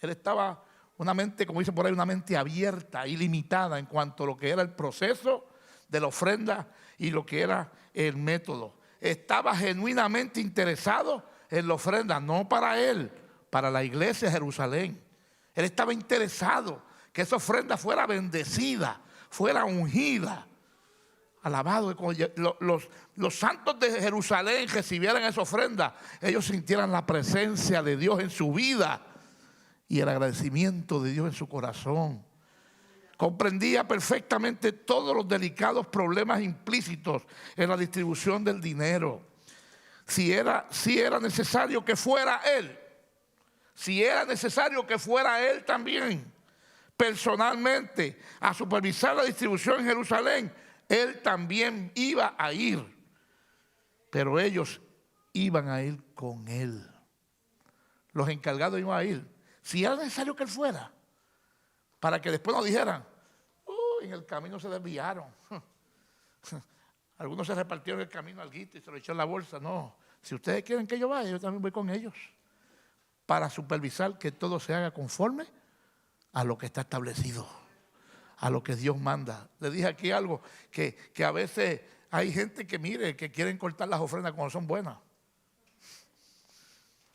Él estaba una mente, como dice por ahí, una mente abierta, ilimitada en cuanto a lo que era el proceso de la ofrenda y lo que era el método. Estaba genuinamente interesado en la ofrenda, no para él, para la iglesia de Jerusalén. Él estaba interesado que esa ofrenda fuera bendecida, fuera ungida. Alabado, que los santos de Jerusalén recibieran esa ofrenda, ellos sintieran la presencia de Dios en su vida y el agradecimiento de Dios en su corazón. Comprendía perfectamente todos los delicados problemas implícitos en la distribución del dinero. Si era necesario que fuera él, si era necesario que fuera él también, personalmente, a supervisar la distribución en Jerusalén, él también iba a ir. Pero ellos iban a ir con él. Los encargados iban a ir. Si era necesario que él fuera, para que después nos dijeran, en el camino se desviaron. Algunos se repartieron el camino alguito y se lo echó en la bolsa. No, si ustedes quieren que yo vaya, yo también voy con ellos. Para supervisar que todo se haga conforme a lo que está establecido, a lo que Dios manda. Le dije aquí algo, que a veces hay gente que mire, que quieren cortar las ofrendas cuando son buenas.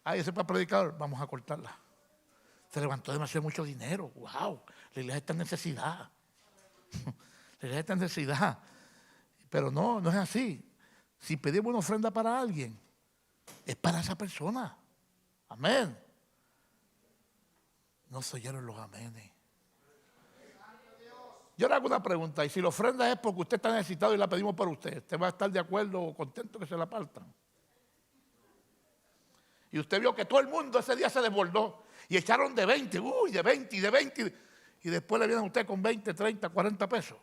Ese para predicador, vamos a cortarla. Se levantó demasiado mucho dinero. Wow, la iglesia está en necesidad. La iglesia está en necesidad. Pero no es así. Si pedimos una ofrenda para alguien, es para esa persona. Amén. No se oyeron los amenes. Yo le hago una pregunta, y si la ofrenda es porque usted está necesitado y la pedimos por usted, ¿usted va a estar de acuerdo o contento que se la partan? Y usted vio que todo el mundo ese día se desbordó. Y echaron de 20, de 20 y de 20. Y después le vienen a usted con 20, 30, 40 pesos.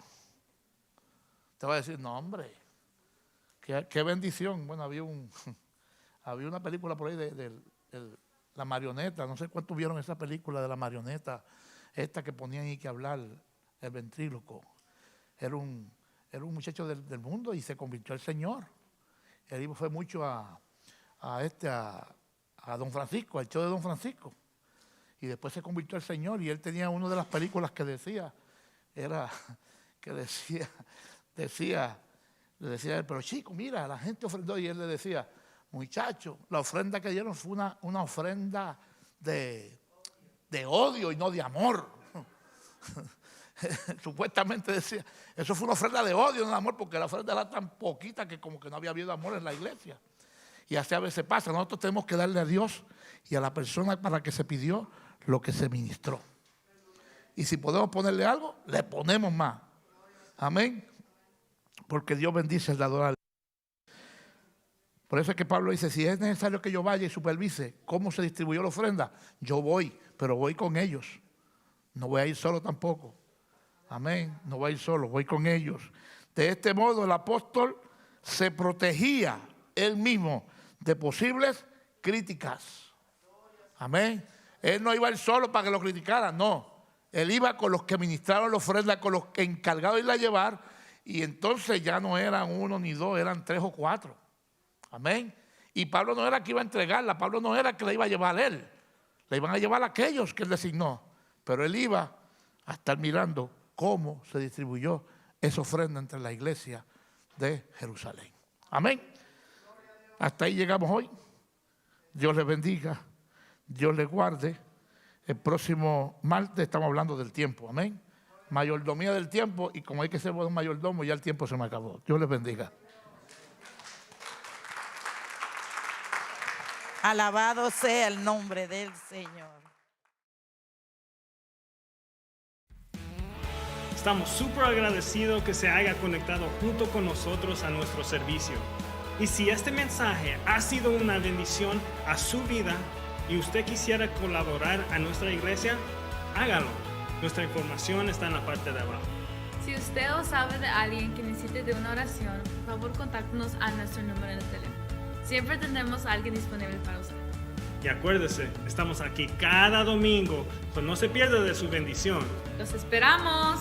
Usted va a decir, no, hombre, qué bendición. Bueno, había una película por ahí de la marioneta. No sé cuántos vieron esa película de la marioneta. Esta que ponían ahí que hablar, el ventríloco. Era un muchacho del mundo y se convirtió al Señor. Él fue mucho a Don Francisco, al show de Don Francisco. Y después se convirtió al Señor. Y él tenía una de las películas que decía, le decía él, pero chico, mira, la gente ofrendó. Y él le decía, muchacho, la ofrenda que dieron fue una ofrenda de odio y no de amor. Supuestamente decía, eso fue una ofrenda de odio, no de amor, porque la ofrenda era tan poquita que como que no había habido amor en la iglesia. Y así a veces pasa. Nosotros tenemos que darle a Dios y a la persona para que se pidió lo que se ministró. Y si podemos ponerle algo, le ponemos más. Amén. Porque Dios bendice el dador. Por eso es que Pablo dice, si es necesario que yo vaya y supervise cómo se distribuyó la ofrenda, yo voy, pero voy con ellos. No voy a ir solo tampoco. Amén. No voy a ir solo, voy con ellos. De este modo el apóstol se protegía él mismo de posibles críticas. Amén. Él no iba a ir solo para que lo criticaran, no. Él iba con los que ministraron la ofrenda, con los que encargados de irla a llevar, y entonces ya no eran uno ni dos, eran 3 o 4. Amén. Y Pablo no era que iba a entregarla, Pablo no era que la iba a llevar él, la iban a llevar a aquellos que él designó. Pero él iba a estar mirando cómo se distribuyó esa ofrenda entre la iglesia de Jerusalén. Amén. Hasta ahí llegamos hoy. Dios les bendiga, Dios les guarde. El próximo martes estamos hablando del tiempo. Amén. Mayordomía del tiempo, y como hay que ser buen mayordomo, ya el tiempo se me acabó. Dios les bendiga. Alabado sea el nombre del Señor. Estamos súper agradecidos que se haya conectado junto con nosotros a nuestro servicio. Y si este mensaje ha sido una bendición a su vida y usted quisiera colaborar a nuestra iglesia, hágalo. Nuestra información está en la parte de abajo. Si usted o sabe de alguien que necesite de una oración, por favor contáctenos a nuestro número de teléfono. Siempre tendremos a alguien disponible para usted. Y acuérdese, estamos aquí cada domingo, pues no se pierda de su bendición. ¡Los esperamos!